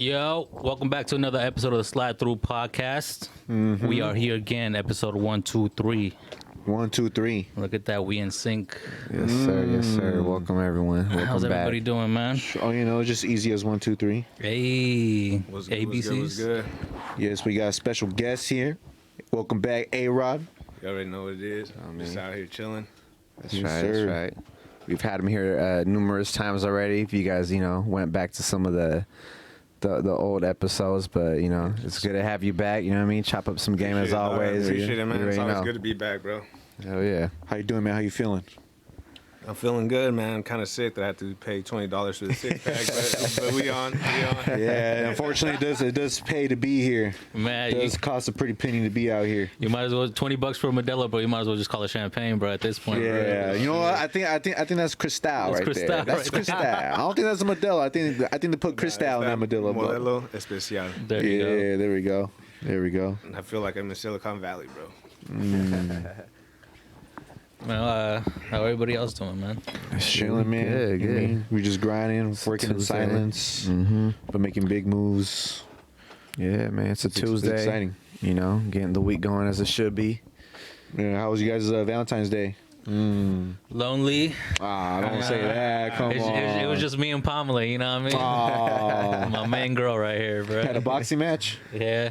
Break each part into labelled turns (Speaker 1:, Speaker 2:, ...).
Speaker 1: Yo, welcome back to another episode of the Slide Through podcast. We are here again, episode 123.
Speaker 2: 1, 2, 3.
Speaker 1: Look at that, we in sync.
Speaker 3: Yes, sir. Yes, sir. Welcome, everyone. Welcome
Speaker 1: How's everybody
Speaker 3: back.
Speaker 1: doing, man?
Speaker 2: Oh, just easy as 1, 2, 3.
Speaker 1: Hey,
Speaker 4: What's
Speaker 1: ABCs.
Speaker 4: What's good?
Speaker 2: Yes, we got a special guest here. Welcome back, Arod.
Speaker 4: You already know what it is.
Speaker 3: I
Speaker 4: Just
Speaker 3: mean-
Speaker 4: out here chilling.
Speaker 3: That's
Speaker 2: Yes,
Speaker 3: right.
Speaker 2: sir.
Speaker 3: That's right. We've had him here numerous times already. If you guys, went back to some of the old episodes, but it's good to have you back. You know what I mean? Chop up some game as
Speaker 4: Appreciate it, dog.
Speaker 3: always.
Speaker 4: Appreciate it, man.
Speaker 3: You
Speaker 4: It's
Speaker 3: already
Speaker 4: always
Speaker 3: know.
Speaker 4: good to be back, bro.
Speaker 3: Hell yeah.
Speaker 2: How you doing, man? How you feeling?
Speaker 4: I'm feeling good, man. I'm kind of sick that I have to pay $20 for the six pack, but we on.
Speaker 2: Yeah, unfortunately, it does pay to be here.
Speaker 1: Man,
Speaker 2: It does cost a pretty penny to be out here.
Speaker 1: you might as well, $20 for a Modelo, bro. You might as well just call it champagne, bro, at this point.
Speaker 2: Yeah,
Speaker 1: bro.
Speaker 2: you know what? I think that's Cristal
Speaker 1: That's
Speaker 2: right
Speaker 1: Cristal
Speaker 2: there. That's
Speaker 1: right
Speaker 2: Cristal. I don't think that's a Modelo. I think they put Cristal in that Modelo. but-
Speaker 4: Modelo Especial.
Speaker 1: There you go.
Speaker 2: Yeah, there we go. There we go.
Speaker 4: I feel like I'm in Silicon Valley, bro.
Speaker 1: Well, how everybody else doing, man?
Speaker 2: Chilling, man.
Speaker 3: Good,
Speaker 2: You
Speaker 3: good.
Speaker 2: mean, we just grinding, working in
Speaker 3: Tuesday.
Speaker 2: silence,
Speaker 3: Mm-hmm.
Speaker 2: but making big moves.
Speaker 3: Yeah, man. It's a Tuesday.
Speaker 2: exciting.
Speaker 3: Getting the week going as it should be.
Speaker 2: Yeah, how was you guys' Valentine's Day?
Speaker 1: Lonely.
Speaker 2: Don't say that. Come on.
Speaker 1: It was just me and Pamela, you know what I mean?
Speaker 2: Aw.
Speaker 1: My main girl right here, bro.
Speaker 2: Had a boxing match?
Speaker 1: Yeah.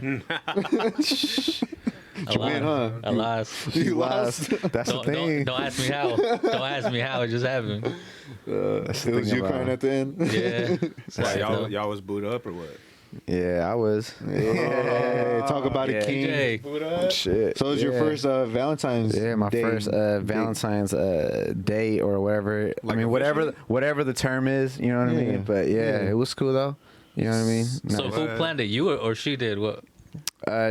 Speaker 2: You win, huh?
Speaker 1: I lost.
Speaker 2: You lost.
Speaker 3: That's the thing.
Speaker 1: Don't ask me how. Don't ask me how. It just happened.
Speaker 3: That's the
Speaker 2: It was
Speaker 3: thing
Speaker 2: you
Speaker 3: about
Speaker 2: crying
Speaker 3: it.
Speaker 2: at the end?
Speaker 1: Yeah.
Speaker 4: Why, y'all was booed up or what?
Speaker 3: Yeah, I was.
Speaker 2: Hey, talk about
Speaker 3: Yeah.
Speaker 2: it, King.
Speaker 1: DJ.
Speaker 4: Booed up?
Speaker 3: Shit.
Speaker 2: So it was your
Speaker 3: Yeah.
Speaker 2: first Valentine's
Speaker 3: Yeah, my
Speaker 2: Day
Speaker 3: first
Speaker 2: date.
Speaker 3: Valentine's day or whatever.
Speaker 4: Like
Speaker 3: I mean, whatever the term is, you know what I
Speaker 2: Yeah.
Speaker 3: mean? But yeah,
Speaker 2: Yeah.
Speaker 3: it was cool though. You know what I mean?
Speaker 1: So
Speaker 3: Nice.
Speaker 1: who planned it? You or she did? What?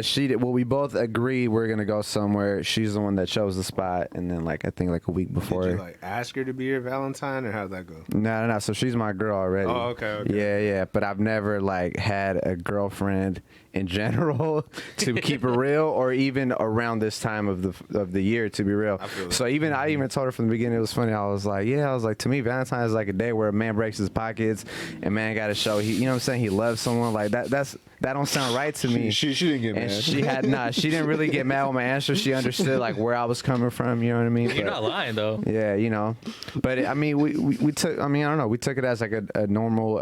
Speaker 3: She did. Well, we both agreed we're gonna go somewhere. She's the one that chose the spot, and then I think a week before.
Speaker 4: Did you ask her to be your Valentine or how'd that go?
Speaker 3: No. So she's my girl already.
Speaker 4: Oh, okay.
Speaker 3: Yeah. But I've never had a girlfriend in general to keep it real, or even around this time of the year to be real.
Speaker 4: I feel that.
Speaker 3: So I even told her from the beginning. It was funny. I was like, to me, Valentine's is like a day where a man breaks his pockets and man got to show he loves someone like that. That don't sound right to me.
Speaker 2: She didn't get
Speaker 3: And
Speaker 2: mad.
Speaker 3: she didn't really get mad with my answer. She understood where I was coming from. You know what I mean?
Speaker 1: You're
Speaker 3: But-
Speaker 1: not lying though.
Speaker 3: yeah, but I mean, we took. I mean, I don't know. We took it as a normal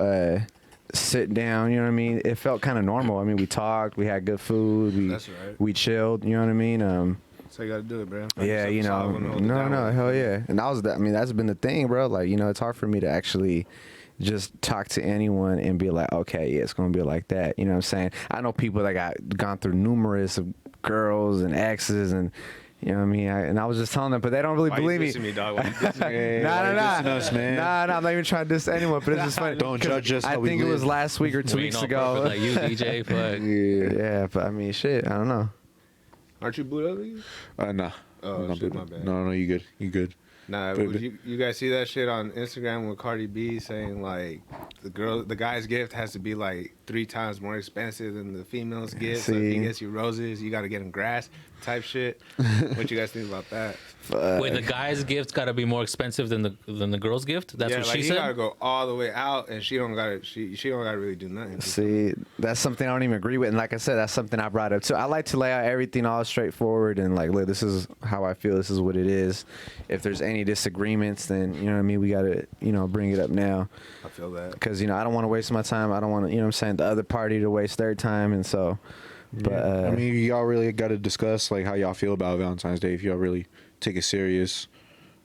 Speaker 3: sit down. You know what I mean? It felt kind of normal. I mean, we talked. We had good food.
Speaker 4: That's right.
Speaker 3: We chilled. You know what I mean?
Speaker 4: So you gotta do it, bro.
Speaker 3: Yeah,
Speaker 4: Something solid when to hold it down
Speaker 3: no,
Speaker 4: with.
Speaker 3: hell yeah. And that's been the thing, bro. It's hard for me to actually just talk to anyone and be like, okay, yeah, it's gonna be like that. You know what I'm saying? I know people that gone through numerous girls and exes and. You know what I mean? I was just telling them, but they don't really
Speaker 4: Why
Speaker 3: believe
Speaker 4: you
Speaker 3: me.
Speaker 4: dissing me, dog? Why you dissing me?
Speaker 2: Hey,
Speaker 3: Nah,
Speaker 2: why you dissing us, man?
Speaker 3: Nah, I'm not even trying to diss anyone, but it's just funny.
Speaker 2: Don't
Speaker 3: 'Cause
Speaker 2: judge us
Speaker 3: I
Speaker 2: how we
Speaker 3: think it was
Speaker 2: live.
Speaker 3: last week or 2
Speaker 1: We
Speaker 3: weeks
Speaker 1: ain't all
Speaker 3: ago.
Speaker 1: perfect like you, DJ. But
Speaker 3: Yeah, but I mean, shit, I don't know.
Speaker 4: Aren't you booed up? Again?
Speaker 2: Nah.
Speaker 4: Oh,
Speaker 2: I'm not
Speaker 4: shit,
Speaker 2: good.
Speaker 4: my bad.
Speaker 2: No, you good. You good.
Speaker 4: Nah,
Speaker 2: But-
Speaker 4: you guys see that shit on Instagram with Cardi B saying the guy's gift has to be 3 times more expensive than the female's gift. So if he
Speaker 3: See?
Speaker 4: gets you roses, you got to get him grass type shit. What you guys think about that?
Speaker 1: wait, the guy's gift's got to be more expensive than the girl's gift. That's
Speaker 4: yeah,
Speaker 1: what
Speaker 4: like
Speaker 1: she
Speaker 4: he
Speaker 1: said.
Speaker 4: gotta go all the way out, and she don't gotta really do nothing.
Speaker 3: See, that's something I don't even agree with. And like I said, that's something I brought up too. I like to lay out everything all straightforward and look, this is how I feel. This is what it is. If there's any disagreements, then, you know what I mean? We got to, bring it up now.
Speaker 4: I feel that.
Speaker 3: Because, I don't want to waste my time. I don't want to, the other party to waste their time. And so, but,
Speaker 2: I mean, y'all really got to discuss how y'all feel about Valentine's Day. If y'all really take it serious.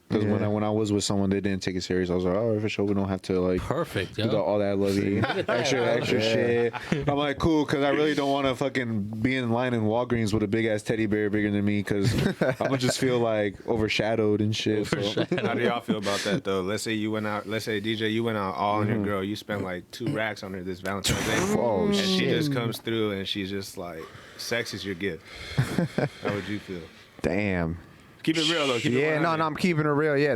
Speaker 2: Because
Speaker 3: Yeah.
Speaker 2: when I was with someone, they didn't take it serious. I was like, oh, for sure, we don't have to
Speaker 1: Perfect,
Speaker 2: do
Speaker 1: yo.
Speaker 2: all that lovey extra shit. I'm like, cool, because I really don't want to fucking be in line in Walgreens with a big ass teddy bear bigger than me, because I'm gonna just feel overshadowed and shit. So.
Speaker 4: How do y'all feel about that though? Let's say DJ, you went out all on your girl. You spent 2 racks on her this Valentine's Day,
Speaker 3: Oh,
Speaker 4: and she
Speaker 3: shit.
Speaker 4: just comes through and she's just sex is your gift. How would you feel?
Speaker 3: damn.
Speaker 4: Keep it real though. Keep it
Speaker 3: Yeah,
Speaker 4: 100.
Speaker 3: no, I'm keeping it real. Yeah,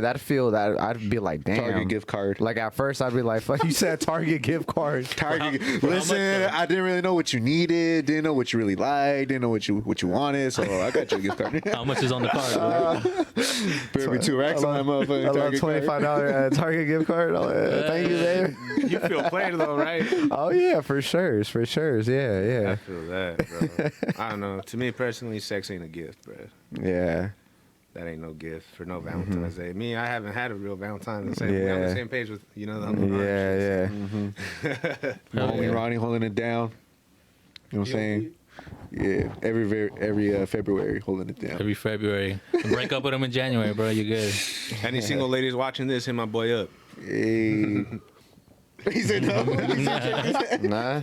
Speaker 3: I'd be like, damn.
Speaker 2: Target gift card.
Speaker 3: Like at first, I'd be like, "Fuck, you said Target gift card."
Speaker 2: Target. Listen, I didn't really know what you needed. Didn't know what you really liked. Didn't know what you wanted. So I got you a gift card.
Speaker 1: How much is on the card?
Speaker 2: Better be 2 racks on that motherfucking
Speaker 3: I love
Speaker 2: Target card.
Speaker 3: $25 Target gift card. Thank you, babe.
Speaker 4: You feel played though, right?
Speaker 3: Oh yeah, for sure. Yeah,
Speaker 4: I feel that, bro. I don't know. To me personally, sex ain't a gift, bro.
Speaker 3: yeah.
Speaker 4: That ain't no gift for no Valentine's Day. Me, I haven't had a real Valentine's Day. We're on
Speaker 3: Yeah.
Speaker 4: the same page with the
Speaker 3: Yeah.
Speaker 2: Homie Ronnie holding it down. You know what I'm saying? Yeah, every February holding it down.
Speaker 1: Every February. Break up with him in January, bro. You good?
Speaker 4: Any single ladies watching this, hit my boy up.
Speaker 2: Hey. He said no.
Speaker 3: Nah.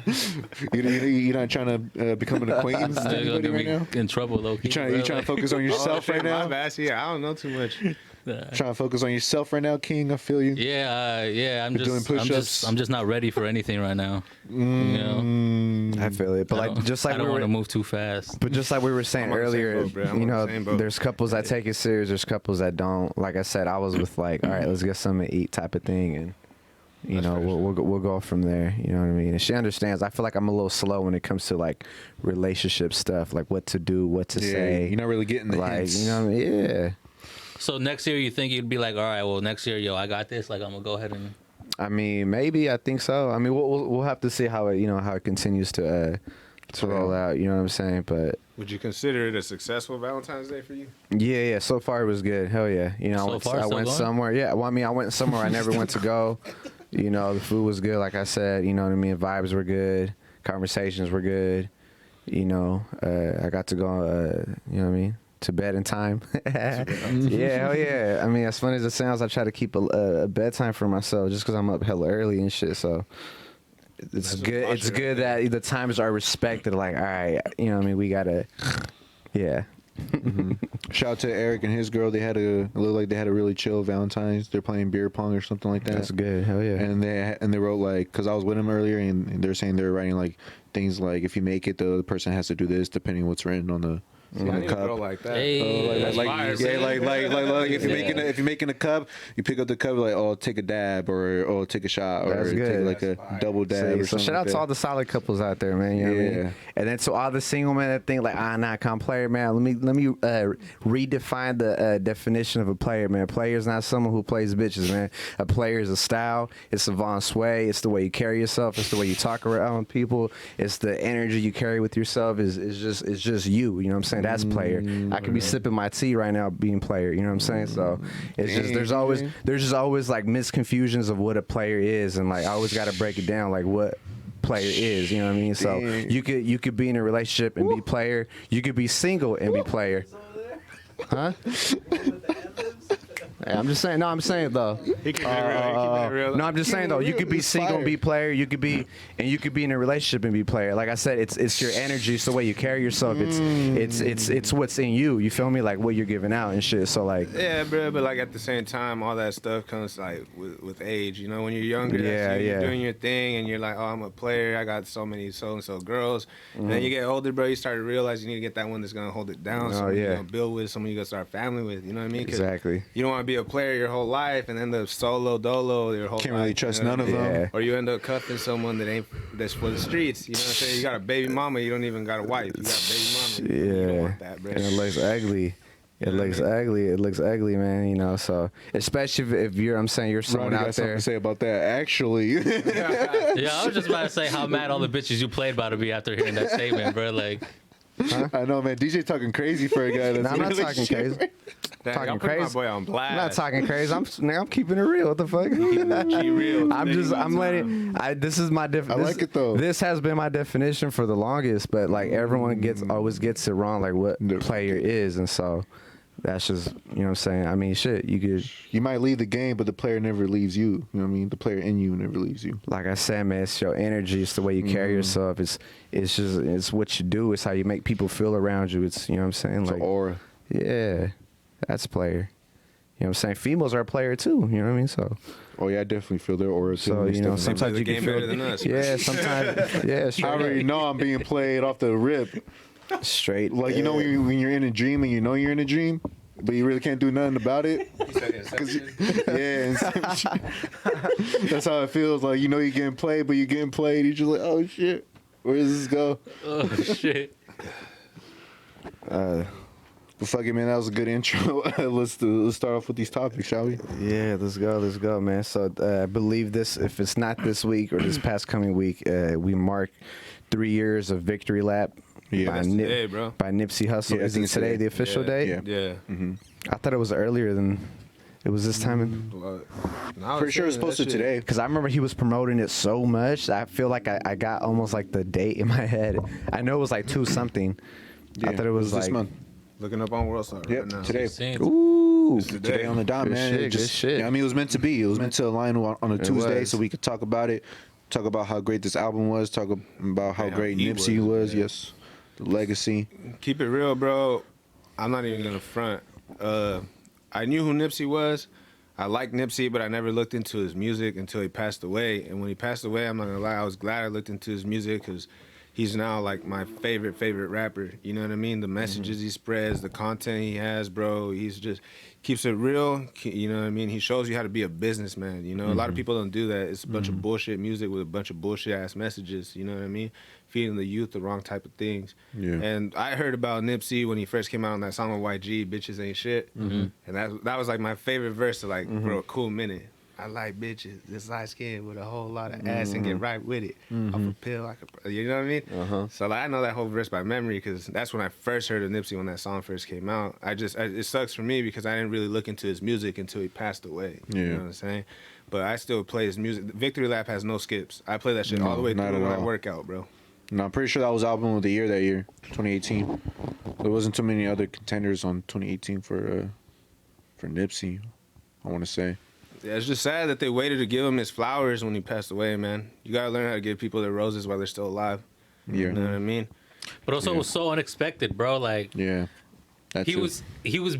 Speaker 2: You're not trying to become an acquaintance with
Speaker 1: They're
Speaker 2: anybody
Speaker 1: gonna
Speaker 2: right now?
Speaker 1: be in trouble, low key.
Speaker 2: You trying to focus on yourself right
Speaker 4: My
Speaker 2: now?
Speaker 4: bad. See, I don't know too much.
Speaker 2: Trying to focus on yourself right now, King. I feel you.
Speaker 1: Yeah. I'm
Speaker 2: You're doing
Speaker 1: just,
Speaker 2: push-ups?
Speaker 1: I'm just not ready for anything right now. You know,
Speaker 3: I feel it, but like just like
Speaker 1: I don't
Speaker 3: we
Speaker 1: want to
Speaker 3: were,
Speaker 1: move too fast.
Speaker 3: but just like we were saying
Speaker 4: I'm on the same
Speaker 3: earlier,
Speaker 4: boat, bro. I'm
Speaker 3: you
Speaker 4: on
Speaker 3: know,
Speaker 4: the same boat.
Speaker 3: there's couples that take it serious. There's couples that don't. Like I said, I was with like, all right, let's get something to eat type of thing, and you
Speaker 4: That's
Speaker 3: know,
Speaker 4: fair.
Speaker 3: we'll go from there. You know what I mean? And she understands. I feel like I'm a little slow when it comes to like relationship stuff, like what to do, what to say.
Speaker 2: You're not really getting the
Speaker 3: like,
Speaker 2: hints.
Speaker 3: you know what I mean? Yeah.
Speaker 1: So next year, you think you'd be like, all right, well, next year, yo, I got this. Like, I'm gonna go ahead and.
Speaker 3: I mean, maybe. I think so. I mean, we'll have to see how it continues to roll out. You know what I'm saying? But
Speaker 4: Would you consider it a successful Valentine's Day for you?
Speaker 3: yeah. So far it was good. Hell yeah. You know,
Speaker 1: So far,
Speaker 3: I
Speaker 1: still
Speaker 3: went
Speaker 1: going?
Speaker 3: somewhere. Yeah. Well, I mean, I went somewhere I never went to go. You know, the food was good. Like I said, you know what I mean. Vibes were good. Conversations were good. You know, I got to go. You know what I mean. To bed in time. Yeah, hell yeah. I mean, as funny as it sounds, I try to keep a bedtime for myself just because I'm up hella early and shit. So it's
Speaker 4: That's
Speaker 3: good.
Speaker 4: what
Speaker 3: It's
Speaker 4: posture
Speaker 3: good
Speaker 4: right
Speaker 3: that the times are respected. Like, all right, you know what I mean? We gotta, yeah.
Speaker 2: Shout out to Eric and his girl. They had it looked like they had a really chill Valentine's. They're playing beer pong or something like that.
Speaker 3: That's good. Hell yeah.
Speaker 2: And they wrote like, because I was with them earlier, and they're saying they're writing like things like, if you make it, the other person has to do this, depending on what's written on the
Speaker 4: See, I need a girl
Speaker 2: cup.
Speaker 4: like that.
Speaker 1: Hey.
Speaker 4: That's fire,
Speaker 2: Yeah,
Speaker 4: man.
Speaker 2: like if you're making a cup, you pick up the cup like, oh, take a dab, or take a shot, or
Speaker 3: That's
Speaker 2: take
Speaker 3: good.
Speaker 2: like
Speaker 4: That's
Speaker 2: a
Speaker 4: fire.
Speaker 2: double dab.
Speaker 3: See,
Speaker 2: or
Speaker 3: so
Speaker 2: something
Speaker 3: shout out
Speaker 2: like
Speaker 3: to
Speaker 2: that.
Speaker 3: all the solid couples out there, man. You know what I
Speaker 2: Yeah.
Speaker 3: mean? And then to all the single men that think like, nah, come player, man. Let me redefine the definition of a player, man. Player is not someone who plays bitches, man. A player is a style. It's a Von Sway. It's the way you carry yourself. It's the way you talk around people. It's the energy you carry with yourself. It's just you. You know what I'm saying? That's player. I could be sipping my tea right now, being player. You know what I'm saying? So it's just there's just always like misconfusions of what a player is, and like I always got to break it down, like what player is. You know what I mean? So
Speaker 2: Dang.
Speaker 3: you could be in a relationship and be player. You could be single and be player. Huh? Hey, I'm just saying. No, I'm saying though.
Speaker 4: He keeping it real. He keeping it real.
Speaker 3: No, I'm just saying though. You could be
Speaker 2: It's
Speaker 3: single and
Speaker 2: fire.
Speaker 3: be player. You could be in a relationship and be player. Like I said, it's your energy. It's the way you carry yourself. It's what's in you. You feel me? Like what you're giving out and shit. So like.
Speaker 4: Yeah, bro, but like at the same time, all that stuff comes like with age. You know, when you're younger,
Speaker 3: Yeah,
Speaker 4: you're
Speaker 3: yeah.
Speaker 4: doing your thing, and you're like, oh, I'm a player. I got so many so and so girls. And then you get older, bro. You start to realize you need to get that one that's gonna hold it down.
Speaker 3: Oh,
Speaker 4: Someone
Speaker 3: yeah.
Speaker 4: you're gonna build with, someone you gonna start a family with. You know what I mean? 'Cause
Speaker 3: Exactly.
Speaker 4: You don't want to be a player your whole life and end up solo dolo your whole
Speaker 2: Can't
Speaker 4: life.
Speaker 2: really trust
Speaker 4: you know
Speaker 2: none
Speaker 4: what
Speaker 2: of
Speaker 4: I mean?
Speaker 2: them.
Speaker 3: Yeah.
Speaker 4: Or you end up cuffing someone that's for the streets. You know what I'm saying? You got a baby mama, you don't even got a wife. You got a baby mama. You don't
Speaker 3: Yeah.
Speaker 4: want that, bro.
Speaker 3: And it looks ugly. It
Speaker 4: know what
Speaker 3: looks
Speaker 4: I mean?
Speaker 3: ugly. It looks ugly, man. You know, so especially if you're, I'm saying you're someone
Speaker 2: Ronnie
Speaker 3: out
Speaker 2: got something
Speaker 3: there.
Speaker 2: to say about that. Actually,
Speaker 1: Yeah, I was just about to say how mad all the bitches you played about to be after hearing that statement, bro. Like,
Speaker 2: I know, man. DJ talking crazy for a guy that's
Speaker 3: No, I'm not
Speaker 2: really
Speaker 3: talking
Speaker 2: shit.
Speaker 3: crazy.
Speaker 4: Damn,
Speaker 3: talking
Speaker 4: y'all putting
Speaker 3: crazy.
Speaker 4: my boy on blast.
Speaker 3: I'm not talking crazy. I'm keeping it real. What the fuck?
Speaker 4: G real.
Speaker 3: I'm letting. This is my
Speaker 2: I like it, though.
Speaker 3: This has been my definition for the longest, but like everyone always gets it wrong, like what
Speaker 2: No.
Speaker 3: player is, and so that's just you know what I'm saying. I mean, shit, you could.
Speaker 2: You might leave the game, but the player never leaves you. You know what I mean? The player in you never leaves you.
Speaker 3: Like I said, man, it's your energy. It's the way you carry yourself. It's what you do. It's how you make people feel around you. It's you know what I'm saying.
Speaker 2: It's
Speaker 3: Like
Speaker 2: an aura.
Speaker 3: yeah, that's player. You know what I'm saying? Females are a player too. You know what I mean? So
Speaker 2: Oh yeah, I definitely feel their aura too.
Speaker 3: So,
Speaker 2: They
Speaker 3: you know,
Speaker 2: step in
Speaker 3: sometimes
Speaker 4: the
Speaker 3: you can
Speaker 4: game
Speaker 3: feel
Speaker 4: better than us.
Speaker 3: yeah, sometimes yeah,
Speaker 2: I
Speaker 3: straight
Speaker 2: already know I'm being played off the rip.
Speaker 3: straight.
Speaker 2: Like you know when you're in a dream and you know you're in a dream. but you really can't do nothing about it.
Speaker 4: He said Inception.
Speaker 2: Yeah, that's how it feels. Like, you know, you're getting played, but you're getting played. You're just like, oh shit, where does this go?
Speaker 1: Oh shit.
Speaker 2: But fuck it, man. That was a good intro. Let's start off with these topics, shall we?
Speaker 3: Yeah, let's go, man. So I believe this, if it's not this week or this past coming week, we mark 3 years of Victory Lap
Speaker 2: Yeah,
Speaker 3: by,
Speaker 2: that's
Speaker 4: today, bro.
Speaker 3: by Nipsey Hussle.
Speaker 2: Yeah, I
Speaker 3: Is it
Speaker 2: think
Speaker 3: today
Speaker 2: today.
Speaker 3: the official date?
Speaker 2: Yeah.
Speaker 4: Yeah.
Speaker 3: I thought it was earlier than it was this time.
Speaker 2: Pretty sure it's posted today.
Speaker 3: Because I remember he was promoting it so much. I feel like I got almost like the date in my head. I know it was like 2 something. I thought it was
Speaker 2: this
Speaker 3: like
Speaker 2: month.
Speaker 4: Looking up on World Star
Speaker 2: Yep,
Speaker 4: right now.
Speaker 2: today.
Speaker 3: Ooh.
Speaker 2: Today on the dot,
Speaker 3: Good
Speaker 2: man.
Speaker 3: shit,
Speaker 2: It
Speaker 3: good shit.
Speaker 2: Yeah, I mean, it was meant to be. It was meant to align on a Tuesday,
Speaker 3: was.
Speaker 2: so we could talk about it, talk about how great this album was, talk about how
Speaker 4: And how
Speaker 2: great
Speaker 4: he
Speaker 2: Nipsey was.
Speaker 4: yeah.
Speaker 2: Yes, the legacy.
Speaker 4: Keep it real, bro. I'm not even gonna front. I knew who Nipsey was. I liked Nipsey, but I never looked into his music until he passed away. And when he passed away, I'm not gonna lie, I was glad I looked into his music because he's now like my favorite rapper. You know what I mean? The messages he spreads, the content he has, bro. He's just keeps it real. You know what I mean? He shows you how to be a businessman. You know, a lot of people don't do that. It's a bunch of bullshit music with a bunch of bullshit ass messages. You know what I mean? Feeding the youth the wrong type of things.
Speaker 2: Yeah.
Speaker 4: And I heard about Nipsey when he first came out on that song with YG, "Bitches Ain't Shit," and that was like my favorite verse to like, bro, a cool minute. I like bitches, this light skin with a whole lot of ass and get right with it. Off a pill, I could, you know what I mean? So like, I know that whole verse by memory because that's when I first heard of Nipsey when that song first came out. It sucks for me because I didn't really look into his music until he passed away. You
Speaker 2: Yeah.
Speaker 4: know what I'm saying? But I still play his music. Victory Lap has no skips. I play that shit all the way
Speaker 2: not
Speaker 4: through
Speaker 2: at
Speaker 4: when I
Speaker 2: all.
Speaker 4: work out, bro.
Speaker 2: No, I'm pretty sure that was album of the year that year, 2018. There wasn't too many other contenders on 2018 for Nipsey, I want to say.
Speaker 4: Yeah, it's just sad that they waited to give him his flowers when he passed away, man. You gotta learn how to give people their roses while they're still alive.
Speaker 2: Yeah.
Speaker 4: You know what I mean?
Speaker 1: But also, it was so unexpected, bro. Like
Speaker 2: Yeah. That's
Speaker 1: he was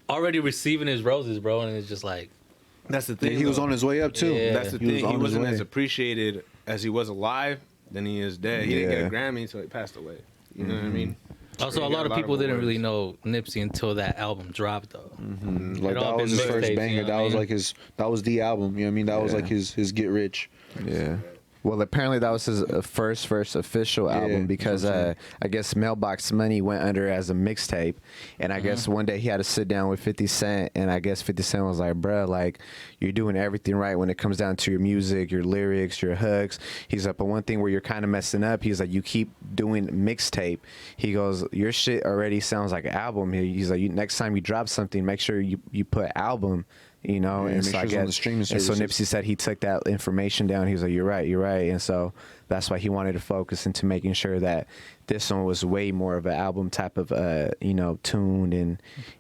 Speaker 1: already receiving his roses, bro, and it's just like,
Speaker 4: That's the
Speaker 2: Yeah,
Speaker 4: thing.
Speaker 2: he was
Speaker 4: though.
Speaker 2: on his way up too.
Speaker 1: Yeah.
Speaker 4: That's the
Speaker 2: He was
Speaker 4: thing.
Speaker 2: on
Speaker 4: He
Speaker 2: his
Speaker 4: wasn't
Speaker 2: way.
Speaker 4: as appreciated as he was alive than he is dead. He didn't get a
Speaker 3: Yeah.
Speaker 4: Grammy until he passed away. You know what I mean?
Speaker 1: also
Speaker 4: He
Speaker 1: a
Speaker 4: got
Speaker 1: lot of people didn't
Speaker 4: awards.
Speaker 1: really know Nipsey until that album dropped, though.
Speaker 2: Like
Speaker 1: It all
Speaker 2: that was
Speaker 1: been
Speaker 2: his first
Speaker 1: mixtapes,
Speaker 2: banger.
Speaker 1: you know
Speaker 2: That
Speaker 1: what
Speaker 2: was
Speaker 1: I
Speaker 2: like that was the album. You know what I mean? That was
Speaker 3: Yeah.
Speaker 2: like his Get Rich.
Speaker 3: Yeah. Well, apparently that was his first official album because
Speaker 2: that's what I'm
Speaker 3: I guess Mailbox Money went under as a mixtape, and I guess one day he had to sit down with 50 Cent, and I guess 50 Cent was like, "Bruh, like you're doing everything right when it comes down to your music, your lyrics, your hooks." He's like, "But one thing where you're kind of messing up," he's like, "You keep doing mixtape." He goes, "Your shit already sounds like an album." He's like, "Next time you drop something, make sure you put album." You know,
Speaker 2: Yeah,
Speaker 3: and
Speaker 2: make
Speaker 3: so
Speaker 2: sure
Speaker 3: I
Speaker 2: it's on the
Speaker 3: guess,
Speaker 2: streaming
Speaker 3: and so
Speaker 2: services.
Speaker 3: Nipsey said he took that information down. He was like, you're right. And so that's why he wanted to focus into making sure that this one was way more of an album type of, tuned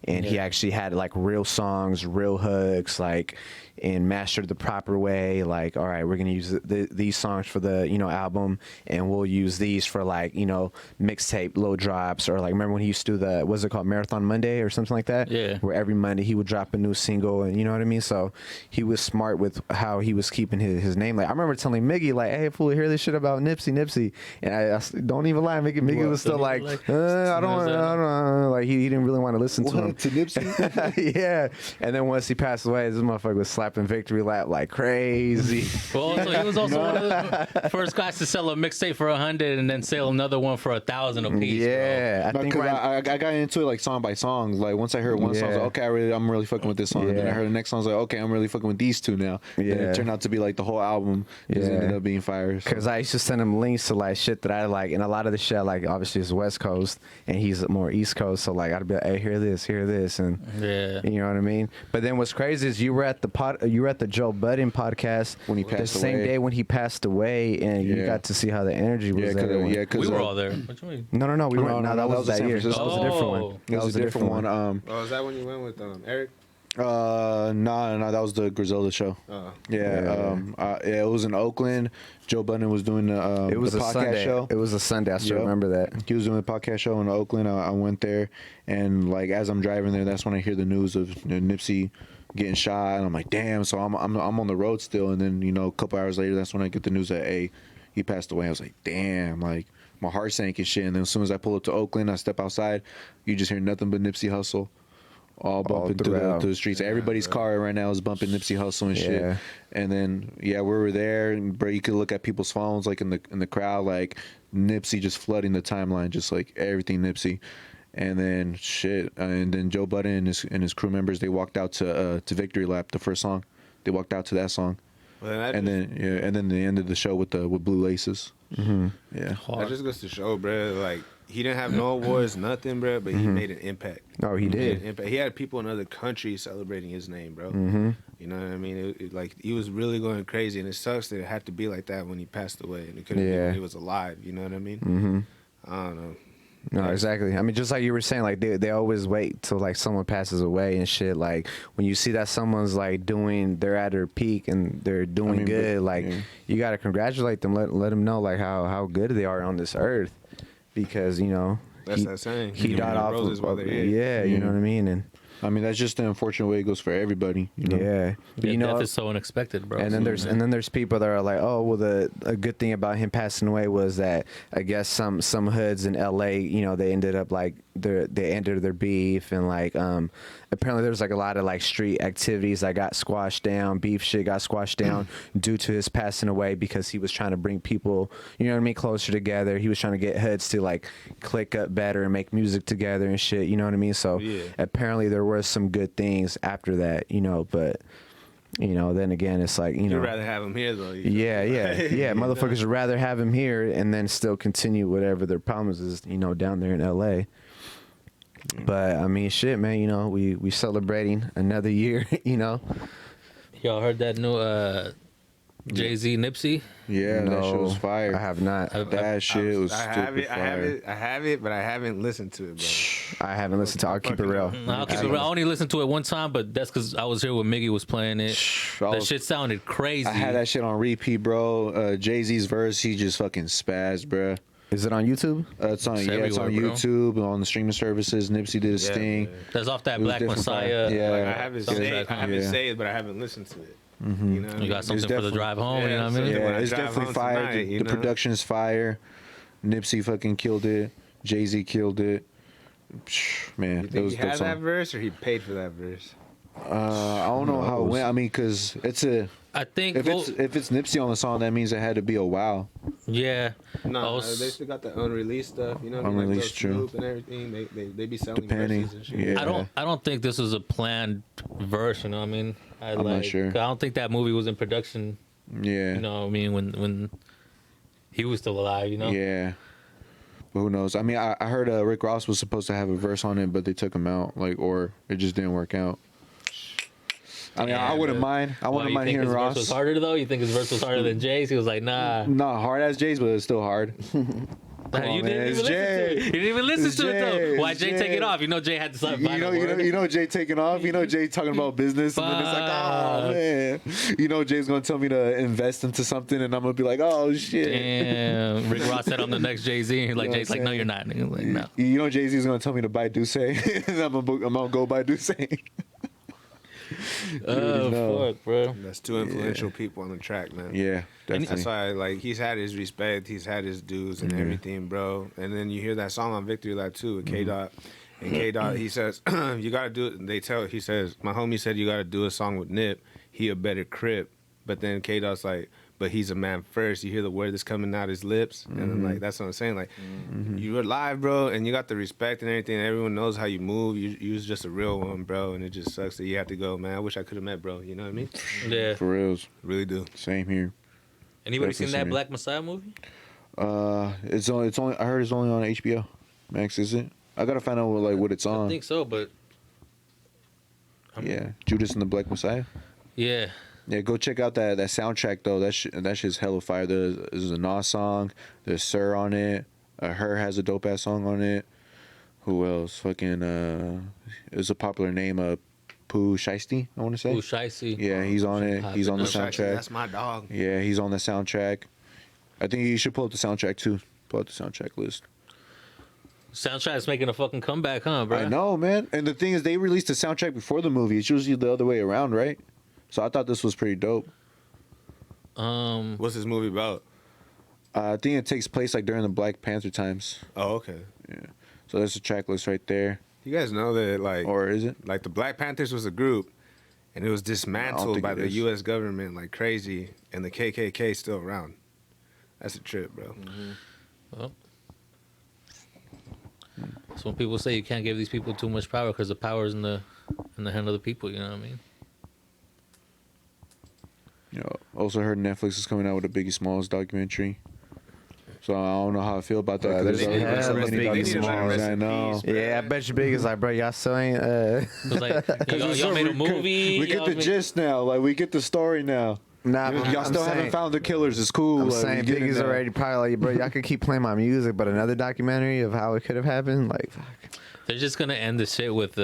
Speaker 3: and he actually had like real songs, real hooks, like, and mastered the proper way. Like, all right, we're going to use these songs for the, album, and we'll use these for like, mixtape low drops, or like, remember when he used to do the, what's it called, Marathon Monday or something like that?
Speaker 1: Yeah.
Speaker 3: Where every Monday he would drop a new single, and you know what I mean? So he was smart with how he was keeping his name. Like, I remember telling Miggy, like, hey, fool, hear this shit about Nipsey. And I don't even lie, Miggy was still like, I don't, like, he didn't really want to listen to him.
Speaker 2: To Nipsey?
Speaker 3: Yeah. And then once he passed away, this motherfucker was slapping Victory Lap like crazy.
Speaker 1: Well, also, he was also one of the first guys to sell a mixtape for 100 and then sell another one for 1,000 a piece.
Speaker 3: Yeah. I
Speaker 2: No,
Speaker 3: think
Speaker 2: because
Speaker 3: right,
Speaker 2: I got into it like song by song. Like once I heard one song, I was like,
Speaker 3: Yeah.
Speaker 2: okay, I'm really fucking with this song. And then I
Speaker 3: Yeah.
Speaker 2: heard the next song, I was like, okay, I'm really fucking with these two now. Then
Speaker 3: Yeah.
Speaker 2: it turned out to be like the whole album. Just
Speaker 3: Yeah.
Speaker 2: ended up being fire. So.
Speaker 3: because I used to send him links to like shit that I like, and a lot of the shit I like obviously is West Coast, and he's more East Coast. So like I'd be like, hey, hear this, and
Speaker 1: Yeah.
Speaker 3: you know what I mean. But then what's crazy is you were at the Joe Budden podcast
Speaker 2: When he
Speaker 3: the
Speaker 2: passed
Speaker 3: same
Speaker 2: away.
Speaker 3: day when he passed away, and you
Speaker 2: Yeah.
Speaker 3: got to see how the energy was
Speaker 2: Yeah,
Speaker 3: there.
Speaker 2: yeah, because
Speaker 1: We were all there. What you mean?
Speaker 3: No, we
Speaker 2: No,
Speaker 3: weren't.
Speaker 2: no,
Speaker 3: No,
Speaker 2: no,
Speaker 3: that was that
Speaker 2: San
Speaker 3: year. That was
Speaker 2: Francisco.
Speaker 3: a different one.
Speaker 1: Oh.
Speaker 2: it was a different one.
Speaker 4: Oh, is that when you went with Eric?
Speaker 2: No, that was the Griselda show.
Speaker 4: Oh.
Speaker 2: Yeah, it was in Oakland. Joe Budden was doing
Speaker 3: It was
Speaker 2: the
Speaker 3: a
Speaker 2: podcast
Speaker 3: Sunday.
Speaker 2: show.
Speaker 3: It was a Sunday. I still
Speaker 2: Yep.
Speaker 3: remember that.
Speaker 2: He was doing a podcast show in Oakland. I went there, and like as I'm driving there, that's when I hear the news of Nipsey getting shot, and I'm like, damn. So I'm on the road still, and then a couple hours later, that's when I get the news that he passed away. I was like, damn, like my heart sank and shit. And then as soon as I pull up to Oakland, I step outside, you just hear nothing but Nipsey Hussle all bumping through the streets. Everybody's car right now is bumping Nipsey Hussle and shit.
Speaker 3: Yeah.
Speaker 2: And then we were there, and bro, you could look at people's phones like in the crowd, like Nipsey just flooding the timeline, just like everything Nipsey. And then and then Joe Budden and his crew members, they walked out to Victory Lap, the first song. They walked out to that song. Well, and then the end of the show with Blue Laces.
Speaker 3: Mm-hmm.
Speaker 2: Yeah,
Speaker 4: that just goes to show, bro. Like he didn't have no awards, nothing, bro, but he made an impact.
Speaker 3: Oh, he did.
Speaker 4: He had people in other countries celebrating his name, bro.
Speaker 3: Mm-hmm.
Speaker 4: You know what I mean? Like he was really going crazy, and it sucks that it had to be like that when he passed away, and it couldn't be when he was alive. You know what I mean?
Speaker 3: Mm-hmm.
Speaker 4: I don't know.
Speaker 3: No, exactly. I mean, just like you were saying, like they always wait till like someone passes away and shit. Like when you see that someone's like they're at their peak and they're doing good, you gotta congratulate them. Let them know like how good they are on this earth, because
Speaker 4: that's that saying.
Speaker 3: He died off
Speaker 4: roses while they're here.
Speaker 3: Yeah, you know what I mean. And
Speaker 2: I mean, that's just the unfortunate way it goes for everybody.
Speaker 3: Yeah, but
Speaker 1: death is so unexpected, bro.
Speaker 3: And then there's people that are like, oh well, a good thing about him passing away was that I guess some hoods in L.A. They ended up like they ended their beef, and like apparently there's like a lot of like street activities that got squashed down, beef shit got squashed down due to his passing away, because he was trying to bring people, closer together. He was trying to get hoods to like click up better and make music together and shit. You know what I mean? So apparently there were some good things after that, but then again, it's like,
Speaker 4: you'd rather have him here though.
Speaker 3: Yeah. Motherfuckers would rather have him here and then still continue whatever their problems is, down there in LA. But I mean, shit, man, we celebrating another year,
Speaker 1: Y'all heard that new Jay-Z Nipsey?
Speaker 2: Yeah,
Speaker 3: No,
Speaker 2: that shit was fire.
Speaker 3: I have not.
Speaker 2: That shit was
Speaker 4: I
Speaker 2: stupid
Speaker 4: have
Speaker 2: fire.
Speaker 4: I have it, but I haven't listened to it, bro.
Speaker 3: I haven't listened to. I'll keep it real.
Speaker 1: I'll keep it real. I only listened to it one time, but that's because I was here when Miggy was playing it. That shit sounded crazy.
Speaker 2: I had that shit on repeat, bro. Jay-Z's verse, he just fucking spazzed, bro.
Speaker 3: Is it on YouTube?
Speaker 2: It's on
Speaker 1: everywhere,
Speaker 2: YouTube, on the streaming services. Nipsey did his thing.
Speaker 4: Man.
Speaker 1: That's off that
Speaker 2: It was
Speaker 1: Black
Speaker 2: different
Speaker 1: Messiah.
Speaker 2: vibe. Yeah.
Speaker 4: Like, I haven't
Speaker 1: soundtrack.
Speaker 4: saved, but I haven't listened to it.
Speaker 2: Mm-hmm.
Speaker 4: You know,
Speaker 1: You got something for the
Speaker 2: definitely-
Speaker 1: drive home, you know what I mean?
Speaker 4: Yeah,
Speaker 2: Yeah,
Speaker 4: when I
Speaker 2: it's
Speaker 4: drive
Speaker 2: definitely
Speaker 4: home
Speaker 2: fire.
Speaker 4: tonight,
Speaker 2: The production's fire. Nipsey fucking killed it. Jay-Z killed it. Man,
Speaker 4: You
Speaker 2: that
Speaker 4: think
Speaker 2: was
Speaker 4: he
Speaker 2: a dope
Speaker 4: had
Speaker 2: song.
Speaker 4: that verse, or he paid for that verse?
Speaker 2: I don't know how it went. I mean, because
Speaker 1: I think
Speaker 2: if it's Nipsey on the song, that means it had to be a wow.
Speaker 1: yeah.
Speaker 4: No,
Speaker 1: Oh,
Speaker 4: they still got the unreleased stuff. You know,
Speaker 2: Unreleased,
Speaker 4: like
Speaker 2: true.
Speaker 4: Snoop and everything. They be selling
Speaker 2: Depending,
Speaker 4: verses and shit.
Speaker 2: yeah.
Speaker 1: I don't think this was a planned verse, you know what I mean?
Speaker 2: I'm not sure.
Speaker 1: I don't think that movie was in production,
Speaker 2: Yeah.
Speaker 1: you know what I mean, when he was still alive,
Speaker 2: Yeah. But who knows? I mean, I heard Rick Ross was supposed to have a verse on it, but they took him out, or it just didn't work out. I mean, I wouldn't mind. I wouldn't mind hearing
Speaker 1: his
Speaker 2: Ross.
Speaker 1: verse was harder though? You think his verse was harder than Jay's? He was like, nah.
Speaker 2: Not hard as Jay's, but it's still hard.
Speaker 1: You
Speaker 2: on,
Speaker 1: didn't
Speaker 2: man,
Speaker 1: even
Speaker 2: it's
Speaker 1: listen to
Speaker 2: Jay.
Speaker 1: it. You didn't even listen
Speaker 2: It's
Speaker 1: to it
Speaker 2: Jay.
Speaker 1: though. Why
Speaker 2: It's
Speaker 1: Jay take
Speaker 2: Jay.
Speaker 1: it off? Jay had to start
Speaker 2: You know Jay taking off. Jay talking about business, and then it's like, oh man. Jay's gonna tell me to invest into something, and I'm gonna be like, oh shit.
Speaker 1: Damn. Rick Ross said I'm the next Jay-Z.
Speaker 2: You know
Speaker 1: Jay's
Speaker 2: what
Speaker 1: like,
Speaker 2: I'm
Speaker 1: no, you're
Speaker 2: saying?
Speaker 1: not. Nigga. Like, no.
Speaker 2: Jay-Z's gonna tell me to buy Duce, and I'm gonna go buy Duce.
Speaker 1: Oh, fuck, bro.
Speaker 4: That's two influential people on the track, man.
Speaker 2: Yeah, definitely.
Speaker 4: That's why, he's had his respect, he's had his dues and everything, bro. And then you hear that song on Victory Lap too with K Dot, and K Dot, he says, "You gotta do it." He says, "My homie said you gotta do a song with Nip. He a better Crip." But then K Dot's like, "But he's a man first." You hear the word that's coming out his lips, and then that's what I'm saying. You were live, bro, and you got the respect and everything. And everyone knows how you move. You was just a real one, bro. And it just sucks that you have to go, man. I wish I could have met, bro. You know what I mean?
Speaker 1: Yeah.
Speaker 2: For reals.
Speaker 4: Really do.
Speaker 2: Same here.
Speaker 1: Anybody
Speaker 2: Definitely
Speaker 1: seen
Speaker 2: seen
Speaker 1: that
Speaker 2: it.
Speaker 1: Black Messiah movie?
Speaker 2: It's only. I heard it's only on HBO Max. Is it? I gotta find out what it's
Speaker 1: I
Speaker 2: on.
Speaker 1: think so, but
Speaker 2: Yeah, Judas and the Black Messiah.
Speaker 1: yeah.
Speaker 2: Yeah, go check out that soundtrack though. That shit's hella fire. There's a Nas song. There's Sir on it. Her has a dope ass song on it. Who else? Fucking it's a popular name. Pooh Shiesty, I want to say.
Speaker 1: Ooh, Shicey.
Speaker 2: Yeah, he's on it. He's on the soundtrack.
Speaker 4: That's my dog.
Speaker 2: Yeah, he's on the soundtrack. I think you should pull up the soundtrack too. Pull up the soundtrack list.
Speaker 1: Soundtrack's making a fucking comeback, huh, bro?
Speaker 2: I know, man. And the thing is, they released the soundtrack before the movie. It's usually the other way around, right? So I thought this was pretty dope.
Speaker 4: What's this movie about?
Speaker 2: I think it takes place during the Black Panther times.
Speaker 4: Oh, okay.
Speaker 2: Yeah. So there's a track list right there.
Speaker 4: You guys know that, like,
Speaker 2: Or is it?
Speaker 4: like the Black Panthers was a group, and it was dismantled
Speaker 2: think
Speaker 4: by
Speaker 2: it
Speaker 4: the
Speaker 2: is.
Speaker 4: U.S. government like crazy, and the KKK still around. That's a trip, bro.
Speaker 1: Well, so when people say you can't give these people too much power because the power is in the hand of the people, you know what I mean?
Speaker 2: Also heard Netflix is coming out with a Biggie Smalls documentary. So I don't know how I feel about that.
Speaker 3: Yeah,
Speaker 2: 'cause
Speaker 3: there's
Speaker 2: already been so
Speaker 3: hella
Speaker 2: many
Speaker 3: Biggie
Speaker 2: documentaries.
Speaker 3: Smalls.
Speaker 2: I know.
Speaker 4: Peace, bro.
Speaker 3: Yeah, I bet you big is like, bro, y'all still ain't.
Speaker 1: It's like y'all made a movie.
Speaker 2: We get
Speaker 1: y'all
Speaker 2: the
Speaker 1: made-
Speaker 2: gist now. Like we get the story now.
Speaker 3: Nah,
Speaker 2: Y'all still haven't found the killers. It's cool.
Speaker 3: I'm
Speaker 2: like,
Speaker 3: saying
Speaker 2: we get it
Speaker 3: Biggie's
Speaker 2: now.
Speaker 3: already probably like, bro, y'all could keep playing my music, but another documentary of how it could have happened, like, fuck.
Speaker 1: They're just gonna end the shit with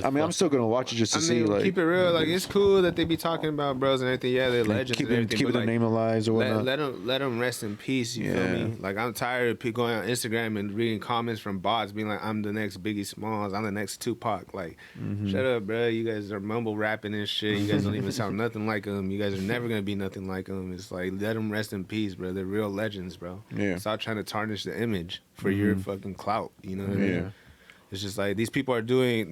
Speaker 2: I mean, I'm still gonna watch it just to
Speaker 4: I
Speaker 2: see.
Speaker 4: mean,
Speaker 2: Like,
Speaker 4: keep it real. Like, it's cool that they be talking about bros and everything. Yeah, they're legends
Speaker 2: keep
Speaker 4: and everything.
Speaker 2: keep
Speaker 4: but,
Speaker 2: their
Speaker 4: like,
Speaker 2: name alive or whatnot.
Speaker 4: let them rest in peace. You feel
Speaker 2: Yeah.
Speaker 4: me? Like, I'm tired of people going on Instagram and reading comments from bots being like, "I'm the next Biggie Smalls. I'm the next Tupac." Like, shut up, bro. You guys are mumble rapping and shit. You guys don't even sound nothing like them. You guys are never gonna be nothing like them. It's like, let them rest in peace, bro. They're real legends, bro.
Speaker 2: Yeah.
Speaker 4: Stop trying to tarnish the image for your fucking clout. You know what I mean?
Speaker 2: Yeah.
Speaker 4: It's just like these people are doing.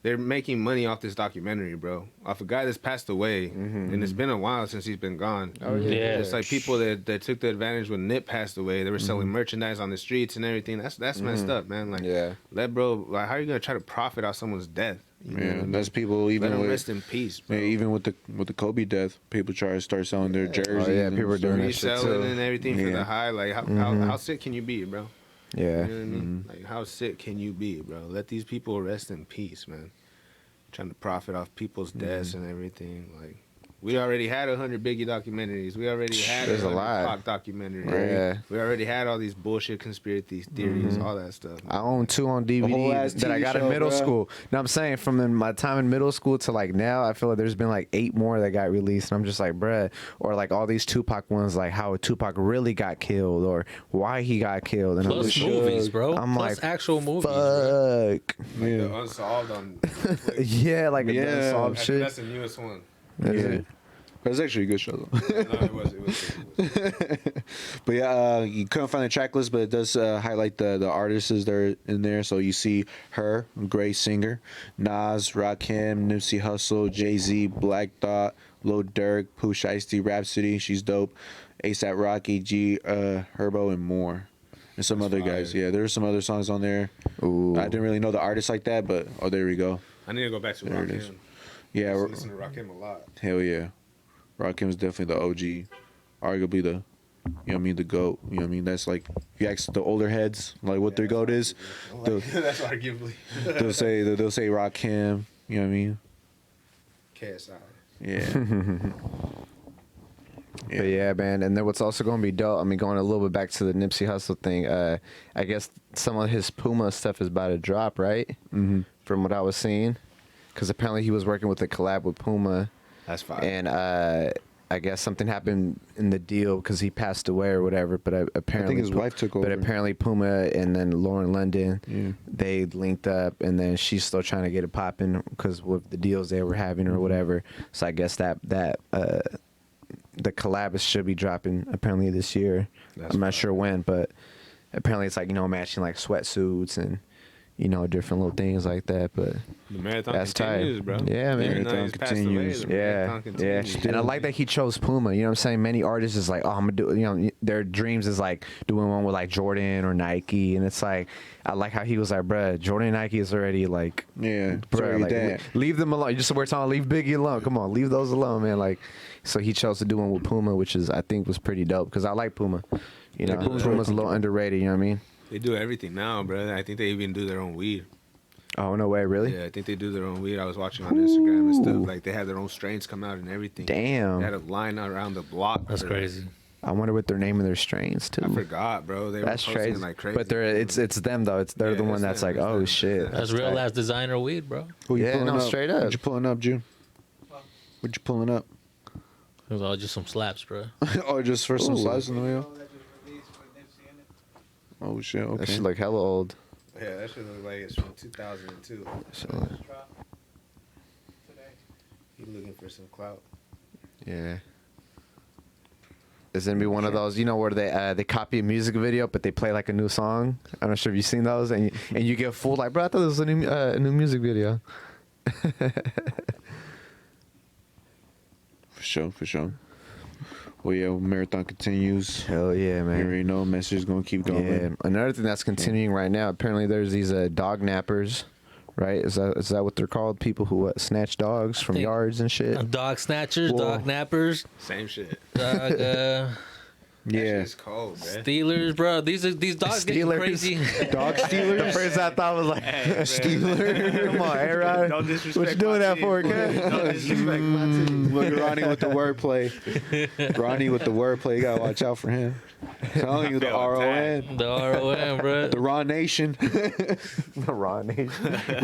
Speaker 4: They're making money off this documentary, bro. Off a guy that's passed away, and it's been a while since he's been gone.
Speaker 1: Oh, yeah.
Speaker 4: It's like people that took the advantage when Nip passed away. They were selling merchandise on the streets and everything. That's messed up, man. Like,
Speaker 3: Yeah.
Speaker 4: let bro. Like, how are you gonna try to profit off someone's death? You know what I
Speaker 2: Yeah,
Speaker 4: mean?
Speaker 2: that's people
Speaker 4: Let
Speaker 2: even
Speaker 4: him
Speaker 2: with
Speaker 4: rest in peace, bro.
Speaker 2: yeah, even with the Kobe death, people try to start selling their jerseys.
Speaker 3: Oh, yeah,
Speaker 2: and
Speaker 3: people are doing
Speaker 2: stuff.
Speaker 3: that shit
Speaker 4: Reselling
Speaker 3: too.
Speaker 4: and everything for
Speaker 2: Yeah.
Speaker 4: the high. Like, how sick can you be, bro?
Speaker 3: Yeah.
Speaker 4: You know what I mean? Like, how sick can you be, bro? Let these people rest in peace, man. Trying to profit off people's deaths and everything. Like, we already had 100 Biggie documentaries. We already had
Speaker 3: There's a
Speaker 4: 100
Speaker 3: lot.
Speaker 4: Pac documentaries.
Speaker 3: Yeah.
Speaker 4: We already had all these bullshit conspiracy theories, all that stuff.
Speaker 3: I own 2 on
Speaker 2: whole
Speaker 3: DVD
Speaker 2: ass
Speaker 3: that I
Speaker 2: TV
Speaker 3: got
Speaker 2: show,
Speaker 3: in middle
Speaker 2: bruh.
Speaker 3: school. Now I'm saying from my time in middle school to like now, I feel like there's been like 8 more that got released, and I'm just like, bruh. Or like all these Tupac ones, like how Tupac really got killed or why he got killed. And I'm
Speaker 1: Plus
Speaker 3: just
Speaker 1: movies, bro.
Speaker 3: I'm
Speaker 1: Plus
Speaker 3: like,
Speaker 1: actual movies. Bro.
Speaker 3: fuck.
Speaker 4: Like the Unsolved on Netflix.
Speaker 3: Yeah, like
Speaker 2: Yeah.
Speaker 3: a unsolved
Speaker 4: I think
Speaker 3: shit.
Speaker 4: that's the newest one.
Speaker 3: Is
Speaker 2: Yeah.
Speaker 3: it?
Speaker 2: But it's actually a good show though.
Speaker 4: No, it was.
Speaker 2: But yeah, you couldn't find the track list, but it does highlight the artists that are in there. So you see her, great singer, Nas, Rakim, Nipsey Hussle, Jay-Z, Black Thought, Lil Durk, Pooh Shiesty, Rhapsody, she's dope, ASAP Rocky, G, Herbo, and more. And some other guys.
Speaker 4: fire.
Speaker 2: Yeah, there's some other songs on there.
Speaker 3: Ooh.
Speaker 2: I didn't really know the artists like that, but oh, there we go.
Speaker 4: I need to go back to
Speaker 2: There it is.
Speaker 4: Rakim.
Speaker 2: Yeah,
Speaker 4: I used to listen to Rakim a lot.
Speaker 2: hell yeah. Rakim's definitely the OG. Arguably the, you know what I mean, the GOAT. You know what I mean? That's like, if you ask the older heads, like what their GOAT is, they'll,
Speaker 4: That's arguably
Speaker 2: they'll say Rakim. You know what I mean?
Speaker 4: KSI.
Speaker 2: Yeah.
Speaker 3: But yeah, man. And then what's also going to be dope, I mean, going a little bit back to the Nipsey Hussle thing, I guess some of his Puma stuff is about to drop, right? Mm-hmm. From what I was seeing. Because apparently he was working with a collab with Puma.
Speaker 4: That's fine.
Speaker 3: And I guess something happened in the deal because he passed away or whatever. But apparently,
Speaker 2: his wife took over.
Speaker 3: But apparently, Puma and then Lauren London,
Speaker 2: Yeah.
Speaker 3: they linked up, and then she's still trying to get it popping because with the deals they were having or whatever. So I guess that the collab should be dropping apparently this year.
Speaker 4: That's
Speaker 3: I'm not
Speaker 4: fine.
Speaker 3: sure when, but apparently it's like matching like sweatsuits and different little things like that. But
Speaker 4: The marathon
Speaker 3: that's tight.
Speaker 4: continues, bro.
Speaker 3: Yeah, man.
Speaker 4: Even though
Speaker 2: Marathon
Speaker 4: he's passed
Speaker 2: continues.
Speaker 4: away, the
Speaker 3: Yeah,
Speaker 4: marathon
Speaker 3: yeah,
Speaker 4: continues.
Speaker 3: and I like that he chose Puma. You know what I'm saying? Many artists is like, oh, I'm gonna do. Their dreams is like doing one with like Jordan or Nike, and it's like, I like how he was like, bruh, Jordan and Nike is already like,
Speaker 2: Yeah.
Speaker 3: bruh,
Speaker 2: Sorry,
Speaker 3: like,
Speaker 2: Dad.
Speaker 3: leave them alone. We're talking, leave Biggie alone. Come on, leave those alone, man. Like, so he chose to do one with Puma, which is I think was pretty dope because I like Puma.
Speaker 2: Puma's
Speaker 3: Puma's a
Speaker 2: really
Speaker 3: little underrated. You know what I mean?
Speaker 4: They do everything now, bro. I think they even do their own weed.
Speaker 3: Oh no way, really?
Speaker 4: Yeah, I think they do their own weed. I was watching on Instagram and stuff. Like, they have their own strains come out and everything.
Speaker 3: Damn.
Speaker 4: They had a line around the block.
Speaker 1: That's
Speaker 4: for-
Speaker 1: crazy.
Speaker 3: I wonder what they're naming their strains too.
Speaker 4: I forgot, bro. They
Speaker 3: That's
Speaker 4: were posting
Speaker 3: crazy.
Speaker 4: like crazy.
Speaker 3: But it's them though. They're
Speaker 4: Yeah,
Speaker 3: the one
Speaker 4: it's
Speaker 3: that's
Speaker 4: them,
Speaker 3: like,
Speaker 4: it's
Speaker 3: oh
Speaker 4: them.
Speaker 3: shit.
Speaker 1: That's
Speaker 3: tight.
Speaker 1: real ass designer weed, bro.
Speaker 2: Who you
Speaker 3: Yeah,
Speaker 2: pulling
Speaker 3: no,
Speaker 2: up?
Speaker 3: straight up.
Speaker 2: What you pulling up, June? What you pulling up?
Speaker 1: It was all just some slaps, bro.
Speaker 2: Or just for some
Speaker 3: Ooh.
Speaker 2: slices in the mail?
Speaker 5: That just released with Nipsey in it.
Speaker 2: Oh shit.
Speaker 3: That
Speaker 2: Okay.
Speaker 3: shit look hella old.
Speaker 4: Yeah, that shit look like it's from 2002.
Speaker 3: Shit look-
Speaker 5: Just dropped today.
Speaker 4: He looking for some clout.
Speaker 3: Yeah. Is gonna be one of those, you know, where they copy a music video, but they play like a new song. I'm not sure if you've seen those, and you get fooled like, bro, I thought this was a new music video.
Speaker 2: For sure. Well, yeah, marathon continues.
Speaker 3: Hell yeah, man.
Speaker 2: You already know, message is gonna keep going.
Speaker 3: Yeah. Another thing that's continuing right now. Apparently, there's these dog nappers. Right? Is that what they're called? People who snatch dogs from yards and shit.
Speaker 1: Dog snatchers,
Speaker 2: Well,
Speaker 1: dog nappers,
Speaker 4: Same shit.
Speaker 1: dog
Speaker 2: Yeah,
Speaker 4: It's cold, man.
Speaker 1: stealers, bro. These dogs getting
Speaker 3: Stealers.
Speaker 1: crazy.
Speaker 2: dog
Speaker 3: The
Speaker 2: stealers.
Speaker 3: first I thought was like,
Speaker 2: Stealer.
Speaker 3: come on, Arod.
Speaker 4: Don't disrespect
Speaker 3: What you doing
Speaker 4: my
Speaker 3: that
Speaker 4: team.
Speaker 3: for, kid?
Speaker 4: Don't disrespect my team.
Speaker 2: Look at Ronnie with the wordplay. Ronnie with the wordplay. You gotta watch out for him. Telling you the
Speaker 4: feel
Speaker 2: RON,
Speaker 1: The ROM, bro.
Speaker 2: the Ron Nation,
Speaker 3: Ron Nation.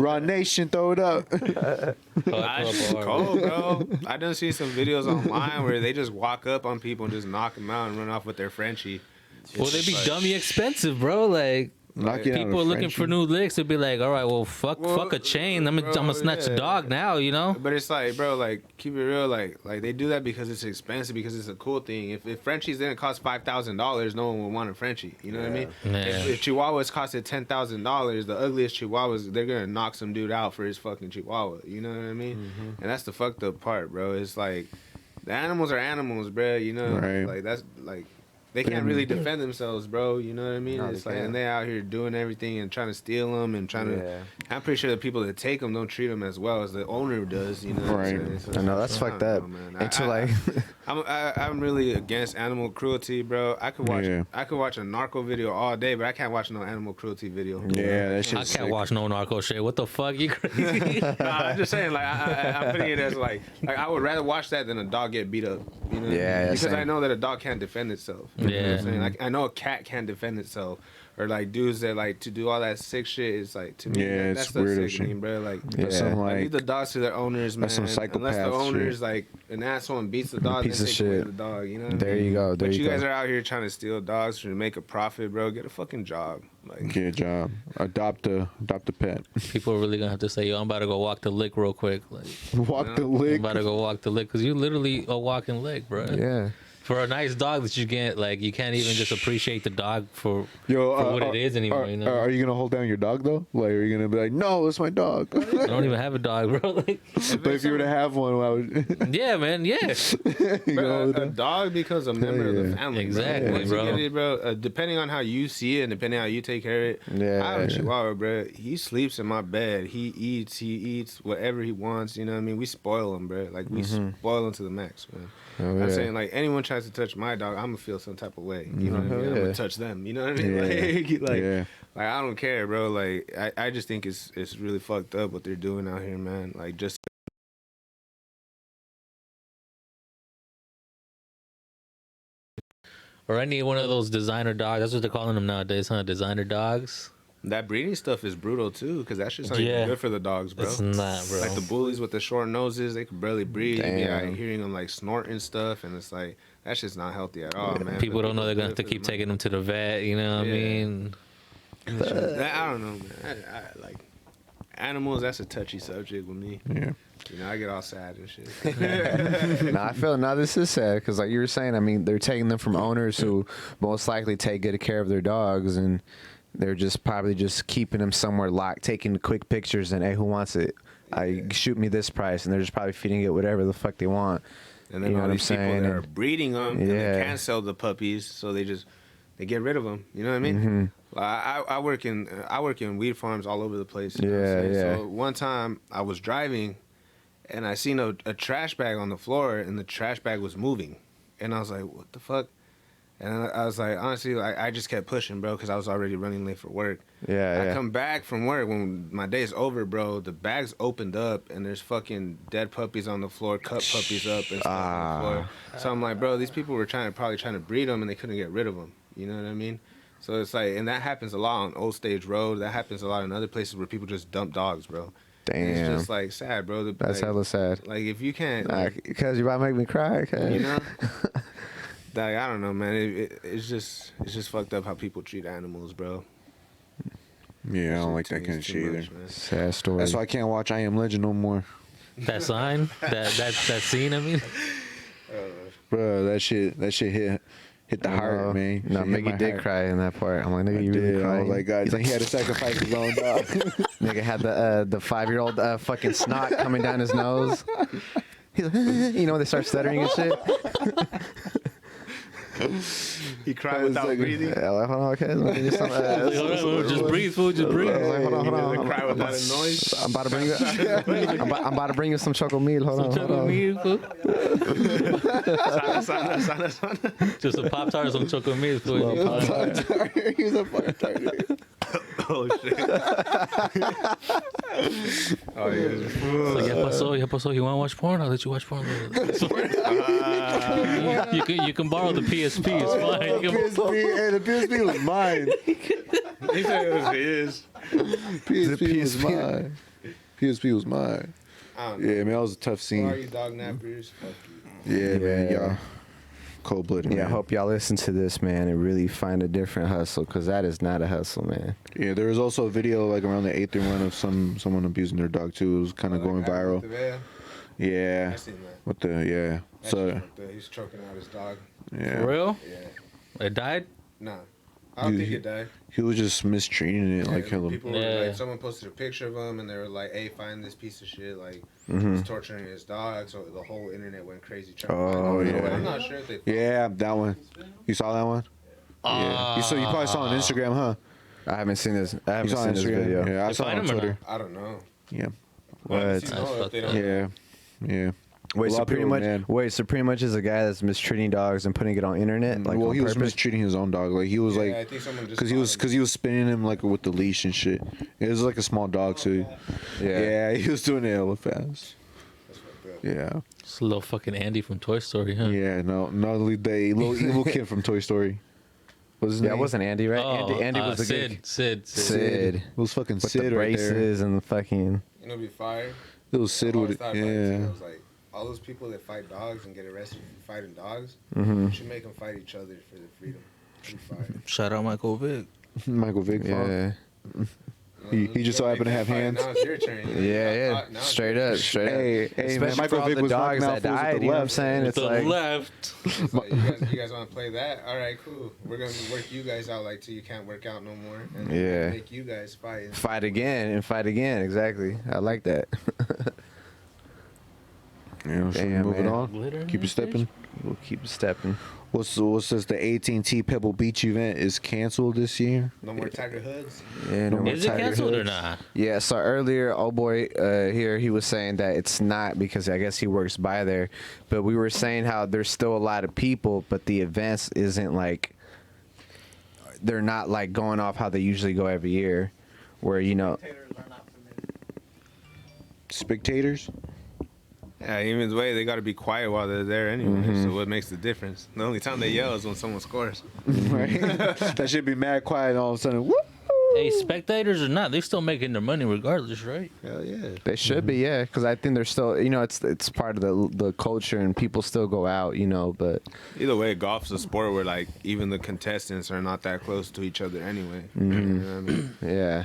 Speaker 2: Ron Nation, throw it up.
Speaker 4: It's cold, bro. I done see some videos online where they just walk up on people and just knock them out and run off with their Frenchie.
Speaker 1: Well, they be
Speaker 4: Like,
Speaker 1: dummy expensive, bro. Like
Speaker 2: Knock it out
Speaker 1: people
Speaker 2: of
Speaker 1: are looking for
Speaker 2: Frenchie.
Speaker 1: new licks. They'll be like, all right, well, fuck a chain. I'm gonna snatch a
Speaker 4: yeah.
Speaker 1: dog now, you know.
Speaker 4: But it's like, bro, like keep it real, like they do that because it's expensive, because it's a cool thing. If Frenchies didn't cost $5,000, no one would want a Frenchie. You know what I mean?
Speaker 1: Yeah.
Speaker 4: If Chihuahuas costed $10,000, the ugliest Chihuahuas, they're gonna knock some dude out for his fucking Chihuahua. You know what I mean?
Speaker 2: Mm-hmm.
Speaker 4: And that's the fucked up part, bro. It's like the animals are animals, bro. You know,
Speaker 2: Right.
Speaker 4: like that's like. They can't really defend themselves, bro. You know what I mean?
Speaker 3: No,
Speaker 4: It's
Speaker 3: they
Speaker 4: like,
Speaker 3: can't.
Speaker 4: and they out here doing everything and trying to steal them and trying to. I'm pretty sure the people that take them don't treat them as well as the owner does. You know? what I'm
Speaker 2: Right.
Speaker 4: saying? So
Speaker 3: I know that's
Speaker 4: I don't
Speaker 3: fucked up.
Speaker 4: know, man.
Speaker 3: Until like,
Speaker 4: I'm really against animal cruelty, bro. I could watch
Speaker 2: Yeah.
Speaker 4: a narco video all day, but I can't watch no animal cruelty video.
Speaker 2: Yeah, that
Speaker 1: I
Speaker 2: shit's
Speaker 1: can't
Speaker 2: sick.
Speaker 1: watch no narco shit. What the fuck? You crazy?
Speaker 4: Nah, I'm just saying, like I'm putting it as like I would rather watch that than a dog get beat up. You know?
Speaker 3: Yeah,
Speaker 4: because
Speaker 3: same.
Speaker 4: I know that a dog can't defend itself. You know what
Speaker 1: Yeah.
Speaker 4: I'm saying? Like I know a cat can't defend itself. Or like dudes that like to do all that sick shit is like, to me,
Speaker 2: Yeah,
Speaker 4: that
Speaker 2: it's
Speaker 4: stuff's
Speaker 2: weirdo
Speaker 4: sickening,
Speaker 2: shit.
Speaker 4: bro. Like
Speaker 2: That's some,
Speaker 4: I
Speaker 2: like,
Speaker 4: leave the dogs to their owners, man.
Speaker 2: that's some
Speaker 4: Unless the
Speaker 2: psychopath
Speaker 4: owner's
Speaker 2: shit.
Speaker 4: like an asshole and beats the dog,
Speaker 3: Piece
Speaker 4: then
Speaker 3: of
Speaker 4: take away
Speaker 3: shit.
Speaker 4: the dog. You know what I
Speaker 3: There
Speaker 4: mean?
Speaker 3: you go, there
Speaker 4: But
Speaker 3: you
Speaker 4: you guys
Speaker 3: go.
Speaker 4: are out here trying to steal dogs to make a profit, bro. Get a fucking job. Like,
Speaker 2: Get a job. Adopt a pet.
Speaker 1: People are really gonna have to say, yo, I'm about to go walk the lick real quick. Like,
Speaker 2: Walk the
Speaker 1: I'm
Speaker 2: lick.
Speaker 1: about to go walk the lick because you literally a walking lick, bro.
Speaker 3: yeah.
Speaker 1: For a nice dog that you get, like, you can't even just appreciate the dog for
Speaker 2: Yo,
Speaker 1: what it is anymore. You know,
Speaker 2: Are you gonna hold down your dog though? Like, are you gonna be like, no, it's my dog?
Speaker 1: I don't even have a dog, bro. Like,
Speaker 2: But if you were to have one, I would.
Speaker 1: yeah, man, yeah.
Speaker 2: You gonna hold it
Speaker 4: a
Speaker 2: down?
Speaker 4: dog becomes a member of the
Speaker 2: yeah.
Speaker 4: family.
Speaker 1: Exactly,
Speaker 4: Once you
Speaker 1: bro.
Speaker 4: get it, bro. Depending on how you see it and depending on how you take care of it.
Speaker 3: Yeah.
Speaker 4: I have a Chihuahua, bro. He sleeps in my bed. He eats whatever he wants. You know what I mean? We spoil him, bro. Like, we spoil him to the max, man.
Speaker 3: Oh,
Speaker 4: I'm
Speaker 3: yeah.
Speaker 4: saying, like, anyone tries to touch my dog, I'm gonna feel some type of way. You know what I mean?
Speaker 3: Oh,
Speaker 4: I'm
Speaker 3: yeah.
Speaker 4: gonna touch them. You know what I mean?
Speaker 2: Yeah.
Speaker 4: Like,
Speaker 2: Yeah.
Speaker 4: like, I don't care, bro. Like, I just think it's really fucked up what they're doing out here, man. Like, just
Speaker 1: Or any one of those designer dogs. That's what they're calling them nowadays, huh? Designer dogs.
Speaker 4: that breeding stuff is brutal too, because that shit's not
Speaker 1: Yeah.
Speaker 4: even good for the dogs, bro.
Speaker 1: It's not, bro.
Speaker 4: Like the bullies with the short noses, they could barely breathe.
Speaker 3: Damn.
Speaker 4: Yeah, hearing them like snorting stuff, and it's like that shit's not healthy at all, man.
Speaker 1: People
Speaker 4: But
Speaker 1: don't know they're gonna
Speaker 4: do
Speaker 1: have to
Speaker 4: it for
Speaker 1: keep
Speaker 4: the
Speaker 1: taking them to the vet. You know what I
Speaker 4: Yeah.
Speaker 1: mean?
Speaker 4: I don't know, man. I like animals. That's a touchy subject with me.
Speaker 2: Yeah.
Speaker 4: You know, I get all sad and shit.
Speaker 3: No, I feel now this is sad because, like you were saying, I mean, they're taking them from owners who most likely take good care of their dogs, and they're just probably just keeping them somewhere locked, taking quick pictures, and hey, who wants it? Shoot me this price, and they're just probably feeding it whatever the fuck they want.
Speaker 4: And then
Speaker 3: You know
Speaker 4: all
Speaker 3: what I'm
Speaker 4: these people
Speaker 3: saying?
Speaker 4: that are
Speaker 3: And-
Speaker 4: breeding them, and
Speaker 3: Yeah.
Speaker 4: they can't sell the puppies, so they get rid of them. You know what I mean?
Speaker 3: Mm-hmm.
Speaker 4: I work in weed farms all over the place. You know what I'm
Speaker 3: Yeah,
Speaker 4: saying?
Speaker 3: yeah.
Speaker 4: So one time I was driving, and I seen a trash bag on the floor, and the trash bag was moving, and I was like, "What the fuck?" And I was like, honestly, I just kept pushing, bro, because I was already running late for work.
Speaker 3: Yeah,
Speaker 4: I come back from work when my day's over, bro. The bag's opened up and there's fucking dead puppies on the floor, cut puppies up and stuff on the floor. So I'm like, bro, these people were probably trying to breed them and they couldn't get rid of them. You know what I mean? So it's like, and that happens a lot on Old Stage Road. That happens a lot in other places where people just dump dogs, bro. And it's
Speaker 3: Damn.
Speaker 4: just like sad, bro.
Speaker 3: That's
Speaker 4: like,
Speaker 3: hella sad.
Speaker 4: Like if you can't,
Speaker 3: Because you about to make me cry.
Speaker 4: you know. Like, I don't know, man. It's just fucked up how people treat animals, bro.
Speaker 2: Yeah, I don't like
Speaker 4: To
Speaker 2: that
Speaker 4: me,
Speaker 2: kind of
Speaker 4: it's
Speaker 2: shit
Speaker 4: too
Speaker 2: either.
Speaker 4: much, man.
Speaker 3: Sad story.
Speaker 2: That's why I can't watch I Am Legend no more.
Speaker 1: That sign, that scene. I mean,
Speaker 2: Bro, that shit hit the heart, man.
Speaker 3: No,
Speaker 2: Shit hit my
Speaker 3: Mickey did
Speaker 2: heart.
Speaker 3: cry in that part. I'm like, nigga, you
Speaker 2: Dude,
Speaker 3: really
Speaker 2: I
Speaker 3: crying?
Speaker 2: was like, God, he had to sacrifice his own dog.
Speaker 3: Nigga had the 5-year-old fucking snot coming down his nose. He's like, you know, they start stuttering and shit.
Speaker 4: He cried without breathing.
Speaker 3: Yeah, like, hold on, okay. Let me just,
Speaker 1: Hold on, just breathe, fool. Just breathe.
Speaker 3: like, hold on, hold on.
Speaker 4: He cried without a noise.
Speaker 3: I'm about to bring you. I'm about to bring you some choco meal. Hold on, hold on.
Speaker 4: Sana.
Speaker 1: Just a Pop Tart or some chocolate meal.
Speaker 2: He was a fucking target.
Speaker 4: Oh shit. Oh yeah.
Speaker 1: Ya pasó. You want to watch porn? I'll let you watch porn. You can borrow the PSP. It's fine. You can-
Speaker 2: The PSP was mine.
Speaker 4: He said it was his.
Speaker 2: PSP was mine. PSP was mine.
Speaker 4: I don't know.
Speaker 2: Yeah, man, that was a tough
Speaker 4: All
Speaker 2: scene.
Speaker 4: you dog nappers, fuck you.
Speaker 2: Yeah, man,
Speaker 3: Yeah.
Speaker 2: y'all. Cold blooded.
Speaker 3: Yeah, I
Speaker 2: man.
Speaker 3: hope y'all listen to this, man, and really find a different hustle, because that is not a hustle, man.
Speaker 2: Yeah, there was also a video like around the 8th run of someone abusing their dog too. It was kind of going
Speaker 4: Like,
Speaker 2: viral.
Speaker 4: with the veil.
Speaker 2: Yeah,
Speaker 4: I seen that.
Speaker 2: with the
Speaker 4: That
Speaker 2: So
Speaker 4: shit fucked up. He's choking out his dog.
Speaker 2: yeah,
Speaker 1: For real?
Speaker 4: Yeah.
Speaker 1: It died?
Speaker 4: Nah. I don't
Speaker 2: You-
Speaker 4: think it died.
Speaker 2: he was just mistreating it, like
Speaker 4: Yeah,
Speaker 2: hella.
Speaker 4: people were
Speaker 1: Yeah.
Speaker 4: like, someone posted a picture of him, and they were like, "Hey, find this piece of shit." Like,
Speaker 2: Mm-hmm.
Speaker 4: he's torturing his dog, so the whole internet went crazy. Trying
Speaker 2: Oh,
Speaker 4: to find him.
Speaker 2: yeah.
Speaker 4: But I'm not sure if they.
Speaker 2: Yeah, that one. You saw that one? Yeah. You probably saw it on Instagram, huh?
Speaker 3: I haven't seen this. I
Speaker 2: You
Speaker 3: haven't
Speaker 2: saw it
Speaker 3: seen
Speaker 2: on
Speaker 3: this
Speaker 2: Instagram?
Speaker 3: video.
Speaker 2: Yeah, I
Speaker 1: They
Speaker 2: saw it
Speaker 1: find
Speaker 2: on
Speaker 1: him or
Speaker 2: Twitter.
Speaker 4: I don't know.
Speaker 2: Yeah,
Speaker 3: What?
Speaker 4: Obviously,
Speaker 1: That's
Speaker 4: no, if they
Speaker 1: fucked
Speaker 4: don't.
Speaker 1: up.
Speaker 2: yeah.
Speaker 3: Wait,
Speaker 2: A lot
Speaker 3: so
Speaker 2: of
Speaker 3: pretty
Speaker 2: people,
Speaker 3: much.
Speaker 2: man.
Speaker 3: Wait, so pretty much is a guy that's mistreating dogs and putting it on internet, like
Speaker 2: Well,
Speaker 3: on
Speaker 2: he was
Speaker 3: purpose.
Speaker 2: mistreating his own dog. Like he was
Speaker 4: Yeah,
Speaker 2: like,
Speaker 4: I think someone just
Speaker 2: because he was spinning him like with the leash and shit. It was like a small dog too. Yeah, he was doing it hella fast. Yeah,
Speaker 1: It's a little fucking Andy from Toy Story, huh?
Speaker 2: yeah. No, not only the little evil kid from Toy Story. What's his
Speaker 3: Yeah,
Speaker 2: name?
Speaker 3: it wasn't Andy, right?
Speaker 1: Oh,
Speaker 3: Andy was the
Speaker 1: Sid.
Speaker 3: good
Speaker 1: Sid.
Speaker 3: Sid
Speaker 2: It was fucking
Speaker 3: with
Speaker 2: Sid
Speaker 3: the
Speaker 2: right there.
Speaker 3: braces and the fucking.
Speaker 4: You know, be fired.
Speaker 2: It was Sid
Speaker 4: I
Speaker 2: with
Speaker 4: always
Speaker 2: it.
Speaker 4: thought about it, too.
Speaker 2: Yeah.
Speaker 4: I was like, all those people that fight dogs and get arrested for fighting dogs,
Speaker 3: Mm-hmm.
Speaker 4: should make them fight each other for their freedom. Be fired.
Speaker 1: Shout out Michael Vick.
Speaker 2: Michael Vick.
Speaker 3: Yeah,
Speaker 2: He just so happened to have hands.
Speaker 4: Now it's your turn.
Speaker 3: yeah.
Speaker 4: Now it's
Speaker 3: Straight
Speaker 4: your
Speaker 3: up, straight
Speaker 2: Hey,
Speaker 3: up.
Speaker 2: hey, man,
Speaker 3: Especially
Speaker 2: Michael
Speaker 3: for all
Speaker 2: Vick
Speaker 3: the
Speaker 2: was
Speaker 3: dogs
Speaker 2: knocking out
Speaker 3: that
Speaker 2: fools with
Speaker 3: died.
Speaker 2: the
Speaker 3: You know what I'm
Speaker 2: left.
Speaker 3: saying?
Speaker 1: With
Speaker 3: It's
Speaker 1: the
Speaker 3: like.
Speaker 1: left.
Speaker 4: It's like, you guys want to play that? All right, cool. We're gonna work you guys out like till you can't work out no more, and then
Speaker 3: Yeah.
Speaker 4: make you guys fight.
Speaker 3: Fight again and fight again. Exactly. I like that.
Speaker 2: Yeah, so
Speaker 3: Damn,
Speaker 2: moving
Speaker 3: man.
Speaker 2: on.
Speaker 1: Glitter
Speaker 2: Keep it stepping.
Speaker 3: We'll keep stepping.
Speaker 2: What's this? The AT&T Pebble Beach event is canceled this year.
Speaker 4: No more Tiger Hoods.
Speaker 3: Yeah, no more
Speaker 1: Is it
Speaker 3: Tiger
Speaker 1: canceled or
Speaker 3: Hoods.
Speaker 1: not?
Speaker 3: Yeah, so earlier, old boy here, he was saying that it's not because I guess he works by there. But we were saying how there's still a lot of people, but the events isn't like, they're not like going off how they usually go every year. Where, you know,
Speaker 5: Spectators are not permitted.
Speaker 2: Spectators.
Speaker 4: Yeah, even the way they got to be quiet while they're there anyway. So what makes the difference? The only time they yell is when someone scores.
Speaker 2: Right? That should be mad quiet and all of a sudden, whoop.
Speaker 1: Hey, spectators or not, they still making their money regardless, right?
Speaker 2: Hell yeah.
Speaker 3: they should be, yeah, because I think they're still, you know, it's part of the culture and people still go out, you know, but
Speaker 4: Either way, golf's a sport where like even the contestants are not that close to each other anyway. You know what I mean?
Speaker 3: yeah.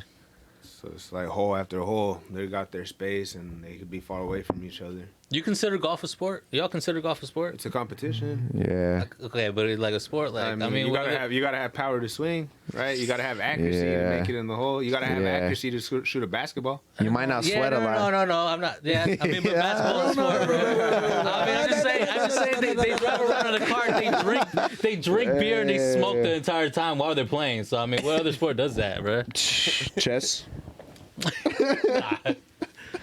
Speaker 4: So it's like hole after hole. They got their space and they could be far away from each other.
Speaker 1: You consider golf a sport? Y'all consider golf a sport?
Speaker 4: It's a competition.
Speaker 3: Yeah.
Speaker 1: Okay, but it's like a sport. Like I mean,
Speaker 4: you
Speaker 1: what-
Speaker 4: gotta have power to swing, right? You gotta have accuracy
Speaker 3: Yeah.
Speaker 4: to make it in the hole. You gotta have
Speaker 3: Yeah.
Speaker 4: accuracy to shoot a basketball.
Speaker 3: You might not
Speaker 1: yeah,
Speaker 3: sweat
Speaker 1: no,
Speaker 3: a lot.
Speaker 1: no, I'm not. Yeah, I mean, but
Speaker 3: Yeah.
Speaker 1: basketball is sport, bro. I mean, I'm just saying, they drive around in a car, they drink beer, and they smoke the entire time while they're playing. So I mean, what other sport does that, bro?
Speaker 2: Chess.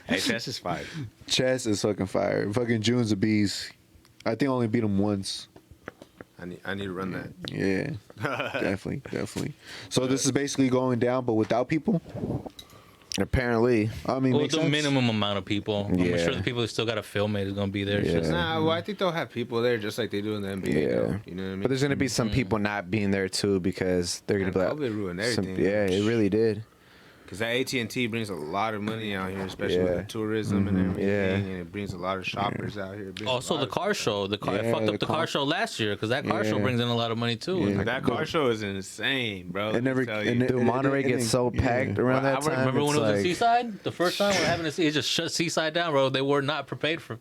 Speaker 4: Hey, chess is fire.
Speaker 2: Chess is fucking fire. Fucking June's a beast. I think I only beat him once.
Speaker 4: I need to run that.
Speaker 2: Yeah. Definitely. So this is basically going down, but without people?
Speaker 3: Apparently.
Speaker 2: I mean,
Speaker 1: Well,
Speaker 2: makes
Speaker 1: the
Speaker 2: sense.
Speaker 1: minimum amount of people. I'm
Speaker 3: Yeah.
Speaker 1: sure the people that still got to film it is gonna be there. It's
Speaker 3: Yeah.
Speaker 1: just-
Speaker 4: Nah, well, I think they'll have people there just like they do in the NBA.
Speaker 3: Yeah.
Speaker 4: Though, you know what I mean?
Speaker 3: But there's going to be some people not being there too because they're going to
Speaker 4: Man,
Speaker 3: be like.
Speaker 4: COVID ruined
Speaker 3: some-
Speaker 4: everything.
Speaker 3: yeah, it really did.
Speaker 4: Cause that AT&T brings a lot of money out here, especially with
Speaker 3: Yeah.
Speaker 4: the tourism and everything,
Speaker 3: Yeah.
Speaker 4: and it brings a lot of shoppers out here. It brings a
Speaker 1: Also,
Speaker 4: lot
Speaker 1: the
Speaker 4: of
Speaker 1: car
Speaker 4: stuff.
Speaker 1: show. The car
Speaker 2: Yeah,
Speaker 1: fucked up
Speaker 2: the
Speaker 1: the car
Speaker 2: car-
Speaker 1: show last year because that car show
Speaker 2: Yeah.
Speaker 1: brings in a lot of money too.
Speaker 2: Yeah.
Speaker 4: That car show is insane, bro.
Speaker 2: It never.
Speaker 4: Let me tell you.
Speaker 2: and it-
Speaker 3: Dude,
Speaker 2: and it-
Speaker 3: Monterey
Speaker 2: and
Speaker 3: gets
Speaker 2: it-
Speaker 3: so
Speaker 2: yeah.
Speaker 3: packed around
Speaker 4: Well,
Speaker 3: that
Speaker 4: I
Speaker 3: time.
Speaker 1: Remember when
Speaker 3: it's
Speaker 1: it was
Speaker 3: like,
Speaker 1: at Seaside? The first time we were having to see, it just shut Seaside down, bro. They were not prepared for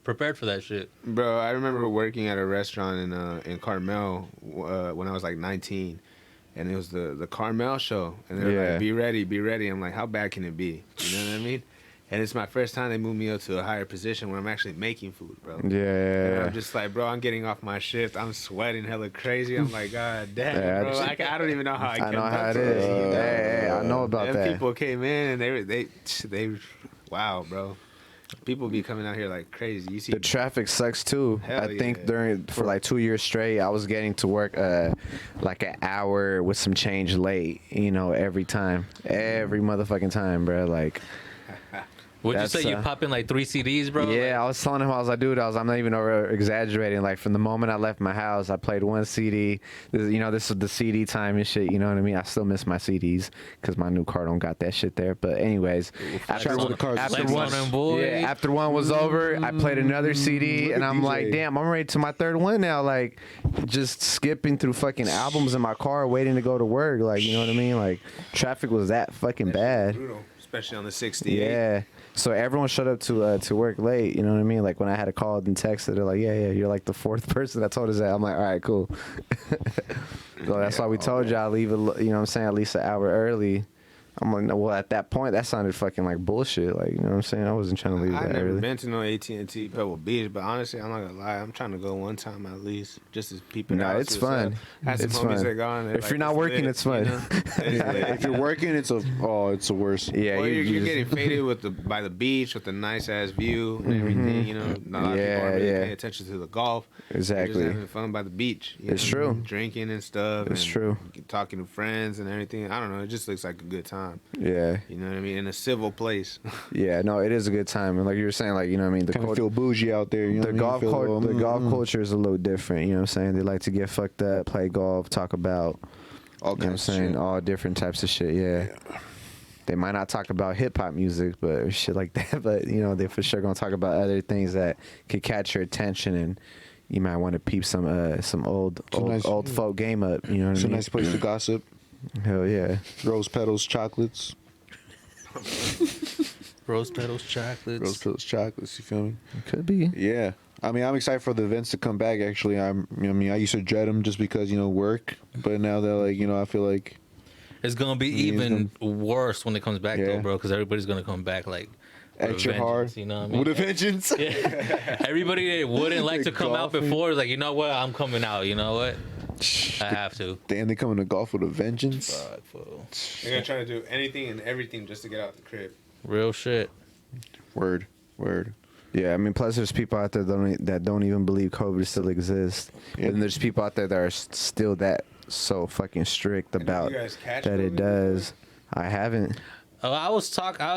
Speaker 1: that shit.
Speaker 4: Bro, I remember working at a restaurant in Carmel when I was like 19, and it was the Carmel show, and they were
Speaker 3: Yeah.
Speaker 4: like, "Be ready, be ready." I'm like, "How bad can it be?" You know what I mean? And it's my first time they moved me up to a higher position where I'm actually making food, bro. And
Speaker 3: Yeah.
Speaker 4: I'm just like, bro, I'm getting off my shift. I'm sweating hella crazy. I'm like, God damn,
Speaker 3: Yeah,
Speaker 4: bro. I don't even know how I
Speaker 3: I
Speaker 4: kept
Speaker 3: know how
Speaker 4: up
Speaker 3: it
Speaker 4: to
Speaker 3: is.
Speaker 4: you know?
Speaker 3: Hey, I know about
Speaker 4: And
Speaker 3: that.
Speaker 4: people came in and they wow, bro. People be coming out here like crazy. You see
Speaker 3: The traffic sucks too.
Speaker 4: Hell
Speaker 3: I think
Speaker 4: yeah.
Speaker 3: for like 2 years straight, I was getting to work like an hour with some change late. You know, every motherfucking time, bro. Like,
Speaker 1: Would you
Speaker 3: That's,
Speaker 1: say you pop in like 3 CDs, bro?
Speaker 3: yeah, I was telling him, I was like, dude, I'm not even over exaggerating. Like, from the moment I left my house, I played one CD. This is the CD time and shit. You know what I mean? I still miss my CDs because my new car don't got that shit there. But anyways, after
Speaker 2: on the cars.
Speaker 1: Flex
Speaker 3: one,
Speaker 1: on them, boy.
Speaker 3: yeah, after one was over, I played another CD,
Speaker 2: Look
Speaker 3: and
Speaker 2: at
Speaker 3: I'm
Speaker 2: DJ.
Speaker 3: like, damn, I'm ready to my third one now. Like, just skipping through fucking albums in my car, waiting to go to work. Like, you know what I mean? Like, traffic was that fucking bad.
Speaker 4: brutal, especially on the 68.
Speaker 3: Yeah. So everyone showed up to work late. You know what I mean? Like, when I had a call and texted, they're like, yeah, you're like the fourth person that told us that. I'm like, all right, cool. So that's why we told you I'll leave it. You know what I'm saying? At least an hour early. I'm like, no, well, at that point, that sounded fucking like bullshit. Like, you know what I'm saying? I wasn't trying to leave
Speaker 4: I've
Speaker 3: that
Speaker 4: never
Speaker 3: early.
Speaker 4: been to no AT&T Pebble Beach, but honestly, I'm not gonna lie. I'm trying to go one time at least, just to peep it
Speaker 3: No,
Speaker 4: out.
Speaker 3: it's
Speaker 4: see what's
Speaker 3: fun.
Speaker 4: up. Had some
Speaker 3: It's
Speaker 4: homies
Speaker 3: fun.
Speaker 4: that gone. they're
Speaker 3: If
Speaker 4: like,
Speaker 3: you're not
Speaker 4: "It's
Speaker 3: working,
Speaker 4: lit,"
Speaker 3: it's fun.
Speaker 4: you know? It's lit.
Speaker 2: If you're working, it's a worse.
Speaker 3: Yeah,
Speaker 4: Or you're
Speaker 3: just-
Speaker 4: getting faded by the beach with a nice ass view and everything. You know, not a lot of people
Speaker 3: Yeah,
Speaker 4: aren't really
Speaker 3: yeah.
Speaker 4: paying attention to the golf. They're
Speaker 3: Exactly.
Speaker 4: just having fun by the beach. you
Speaker 3: It's
Speaker 4: know,
Speaker 3: true.
Speaker 4: Drinking and stuff.
Speaker 3: It's
Speaker 4: and
Speaker 3: true.
Speaker 4: Talking to friends and everything. I don't know. It just looks like a good time.
Speaker 3: Yeah.
Speaker 4: You know what I mean? In a civil place.
Speaker 3: Yeah, no, it is a good time. And like you were saying, like, you know what I mean? The
Speaker 2: Kind of
Speaker 3: cult-
Speaker 2: feel bougie out there. You know
Speaker 3: the
Speaker 2: what I mean?
Speaker 3: golf
Speaker 2: Feel a little,
Speaker 3: the golf culture is a little different. You know what I'm saying? They like to get fucked up, play golf, talk about,
Speaker 2: all
Speaker 3: you know what I'm
Speaker 2: kinds of
Speaker 3: saying,
Speaker 2: shit.
Speaker 3: all different types of shit. Yeah. They might not talk about hip hop music, but shit like that. But you know, they for sure gonna talk about other things that could catch your attention, and you might want to peep some old
Speaker 2: nice-
Speaker 3: folk game up. You know what
Speaker 2: It's
Speaker 3: I
Speaker 2: a
Speaker 3: mean?
Speaker 2: nice place to gossip.
Speaker 3: Hell yeah.
Speaker 2: Rose petals, chocolates.
Speaker 1: Rose petals, chocolates.
Speaker 2: Rose petals, chocolates. You feel me?
Speaker 3: Could be.
Speaker 2: Yeah. I mean, I'm excited for the events to come back. Actually, I used to dread them just because work, but now they're like, I feel like
Speaker 1: It's gonna be
Speaker 2: Yeah, it's
Speaker 1: even worse when it comes back
Speaker 2: Yeah.
Speaker 1: though, bro, because everybody's gonna come back like with a
Speaker 2: extra
Speaker 1: vengeance,
Speaker 2: hard.
Speaker 1: You know what I mean?
Speaker 2: With a vengeance.
Speaker 1: Yeah. Everybody that wouldn't like to come out
Speaker 2: Golfing.
Speaker 1: before is like, you know what? I'm coming out. You know what? I have to.
Speaker 2: Damn, they coming to golf with a vengeance.
Speaker 1: Fuck, fool.
Speaker 4: They're gonna try to do anything and everything just to get out the crib.
Speaker 1: Real shit.
Speaker 2: Word.
Speaker 3: Yeah, I mean, plus there's people out there that don't even believe COVID still exists,
Speaker 2: Yeah.
Speaker 3: and there's people out there that are still that so fucking strict
Speaker 4: And did
Speaker 3: about
Speaker 4: you guys catch
Speaker 3: that it
Speaker 4: COVID
Speaker 3: does. I haven't.
Speaker 1: I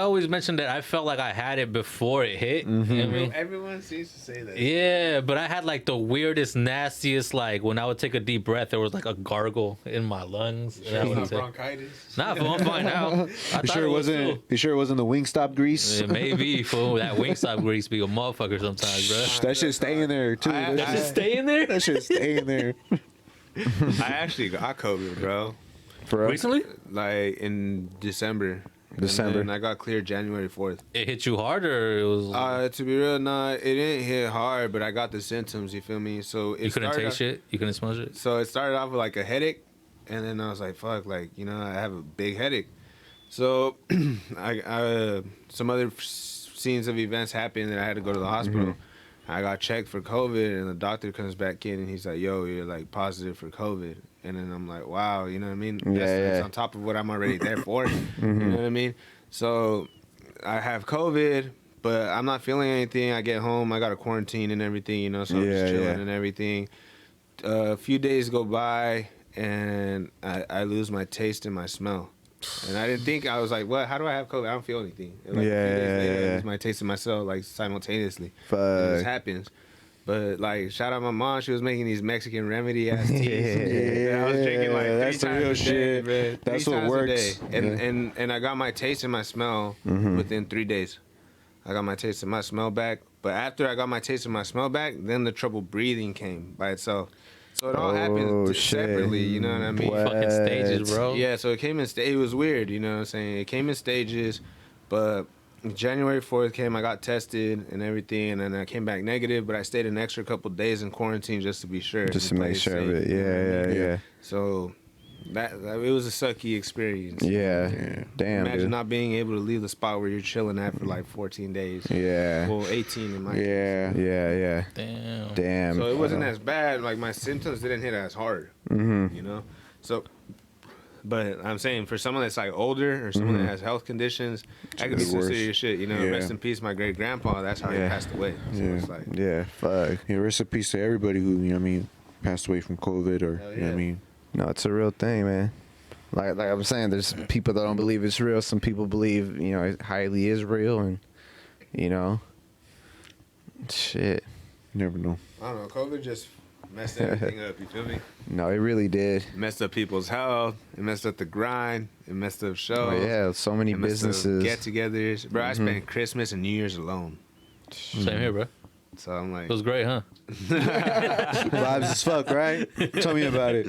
Speaker 1: always mentioned that I felt like I had it before it hit. You know what I mean?
Speaker 4: Everyone seems to say that.
Speaker 1: Yeah, but I had like the weirdest, nastiest, like when I would take a deep breath, there was like a gargle in my lungs. And I
Speaker 4: It's
Speaker 1: would
Speaker 4: not
Speaker 1: say,
Speaker 4: bronchitis.
Speaker 1: nah, fool, I'm fine now. I
Speaker 2: You
Speaker 1: thought
Speaker 2: sure
Speaker 1: it
Speaker 2: it
Speaker 1: was
Speaker 2: wasn't?
Speaker 1: too.
Speaker 2: You sure it wasn't the Wingstop grease?
Speaker 1: Yeah, maybe, fool. That Wingstop grease be a motherfucker sometimes, bro.
Speaker 2: That shit stay in there too.
Speaker 4: I-
Speaker 2: That
Speaker 1: That
Speaker 2: shit-
Speaker 1: just stay in there?
Speaker 2: that shit stay in there.
Speaker 4: I actually got COVID, bro.
Speaker 3: For us?
Speaker 1: Recently?
Speaker 4: Like in December.
Speaker 3: December.
Speaker 4: And I got cleared January 4th.
Speaker 1: It hit you hard or it was...
Speaker 4: To be real, nah, it didn't hit hard, but I got the symptoms. You feel me? So it
Speaker 1: you couldn't
Speaker 4: started
Speaker 1: taste
Speaker 4: off-
Speaker 1: shit? You couldn't smell shit?
Speaker 4: So it started off with like a headache, and then I was like, "Fuck!" Like I have a big headache. So I some other scenes of events happened, and I had to go to the hospital. I got checked for COVID, and the doctor comes back in, and he's like, "Yo, you're like positive for COVID." And then I'm like, "Wow," you know what I mean? That's on top of what I'm already there for. You know what I mean? So I have COVID, but I'm not feeling anything. I get home, I got a quarantine and everything, so I'm just chilling and everything. A few days go by, and I lose my taste and my smell. And I didn't think, I was like, what? How do I have COVID? I don't feel anything. And like a few days later, I lose my taste and my smell like simultaneously. It
Speaker 3: Fuck.
Speaker 4: just happens. But like, shout out my mom. She was making these Mexican remedy ass teas. I was drinking like
Speaker 2: that's the real shit.
Speaker 4: man.
Speaker 2: That's
Speaker 4: Three
Speaker 2: what
Speaker 4: times a
Speaker 2: works.
Speaker 4: day. And I got my taste and my smell within 3 days. I got my taste and my smell back. But after I got my taste and my smell back, then the trouble breathing came by itself. So it all happened separately, you know what I mean?
Speaker 1: Fucking stages, bro.
Speaker 4: Yeah, so it came in it was weird, you know what I'm saying? It came in stages, but January 4th came, I got tested and everything, and then I came back negative, but I stayed an extra couple days in quarantine just to be sure.
Speaker 3: Just to make sure of it. Yeah.
Speaker 4: So that it was a sucky experience.
Speaker 3: Yeah. Damn,
Speaker 4: Imagine
Speaker 3: dude.
Speaker 4: not being able to leave the spot where you're chilling at for like 14 days.
Speaker 3: Yeah.
Speaker 4: Well, 18 in my case.
Speaker 3: Yeah.
Speaker 1: Damn.
Speaker 4: So it wasn't as bad. Like my symptoms didn't hit as hard.
Speaker 3: Mm-hmm.
Speaker 4: You know. So, but I'm saying for someone that's like older or someone that has health conditions, that could be some
Speaker 2: worse.
Speaker 4: serious shit. You know.
Speaker 2: Yeah.
Speaker 4: Rest in peace, my great grandpa. That's how he passed away. So it's like,
Speaker 3: Yeah. Fuck.
Speaker 2: Yeah, rest in peace to everybody who, you know what I mean, passed away from COVID or,
Speaker 4: Hell
Speaker 2: you know what I
Speaker 4: yeah.
Speaker 2: mean.
Speaker 3: No, it's a real thing, man. Like I'm saying, there's people that don't believe it's real. Some people believe, you know, it highly is real, and you know, shit.
Speaker 2: You never know.
Speaker 4: I don't know. COVID just messed everything up. You feel me?
Speaker 3: No, it really did.
Speaker 4: It messed up people's health. It messed up the grind. It messed up shows.
Speaker 3: Oh yeah, so many
Speaker 4: It messed up
Speaker 3: businesses.
Speaker 4: get-togethers. Bro, I spent Christmas and New Year's alone.
Speaker 1: Same here, bro.
Speaker 4: So I'm like,
Speaker 1: It was great, huh?
Speaker 2: Vibes as fuck, right? Tell me about it.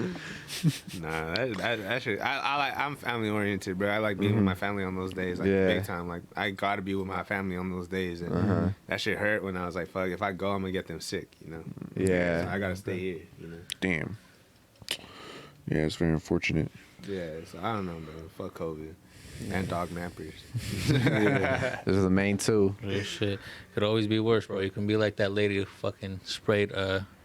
Speaker 4: nah, that shit. I'm family oriented, bro. I like being with my family on those days, like
Speaker 3: Yeah.
Speaker 4: big time. Like I gotta be with my family on those days, and that shit hurt when I was like, fuck, if I go, I'm gonna get them sick, you know.
Speaker 3: Yeah.
Speaker 4: So I gotta stay here, you know.
Speaker 2: Damn. Yeah, it's very unfortunate.
Speaker 4: Yeah, so I don't know, bro. Fuck COVID and dog nappers.
Speaker 3: Those are the main two.
Speaker 1: Real shit. Could always be worse, bro. You can be like that lady who fucking sprayed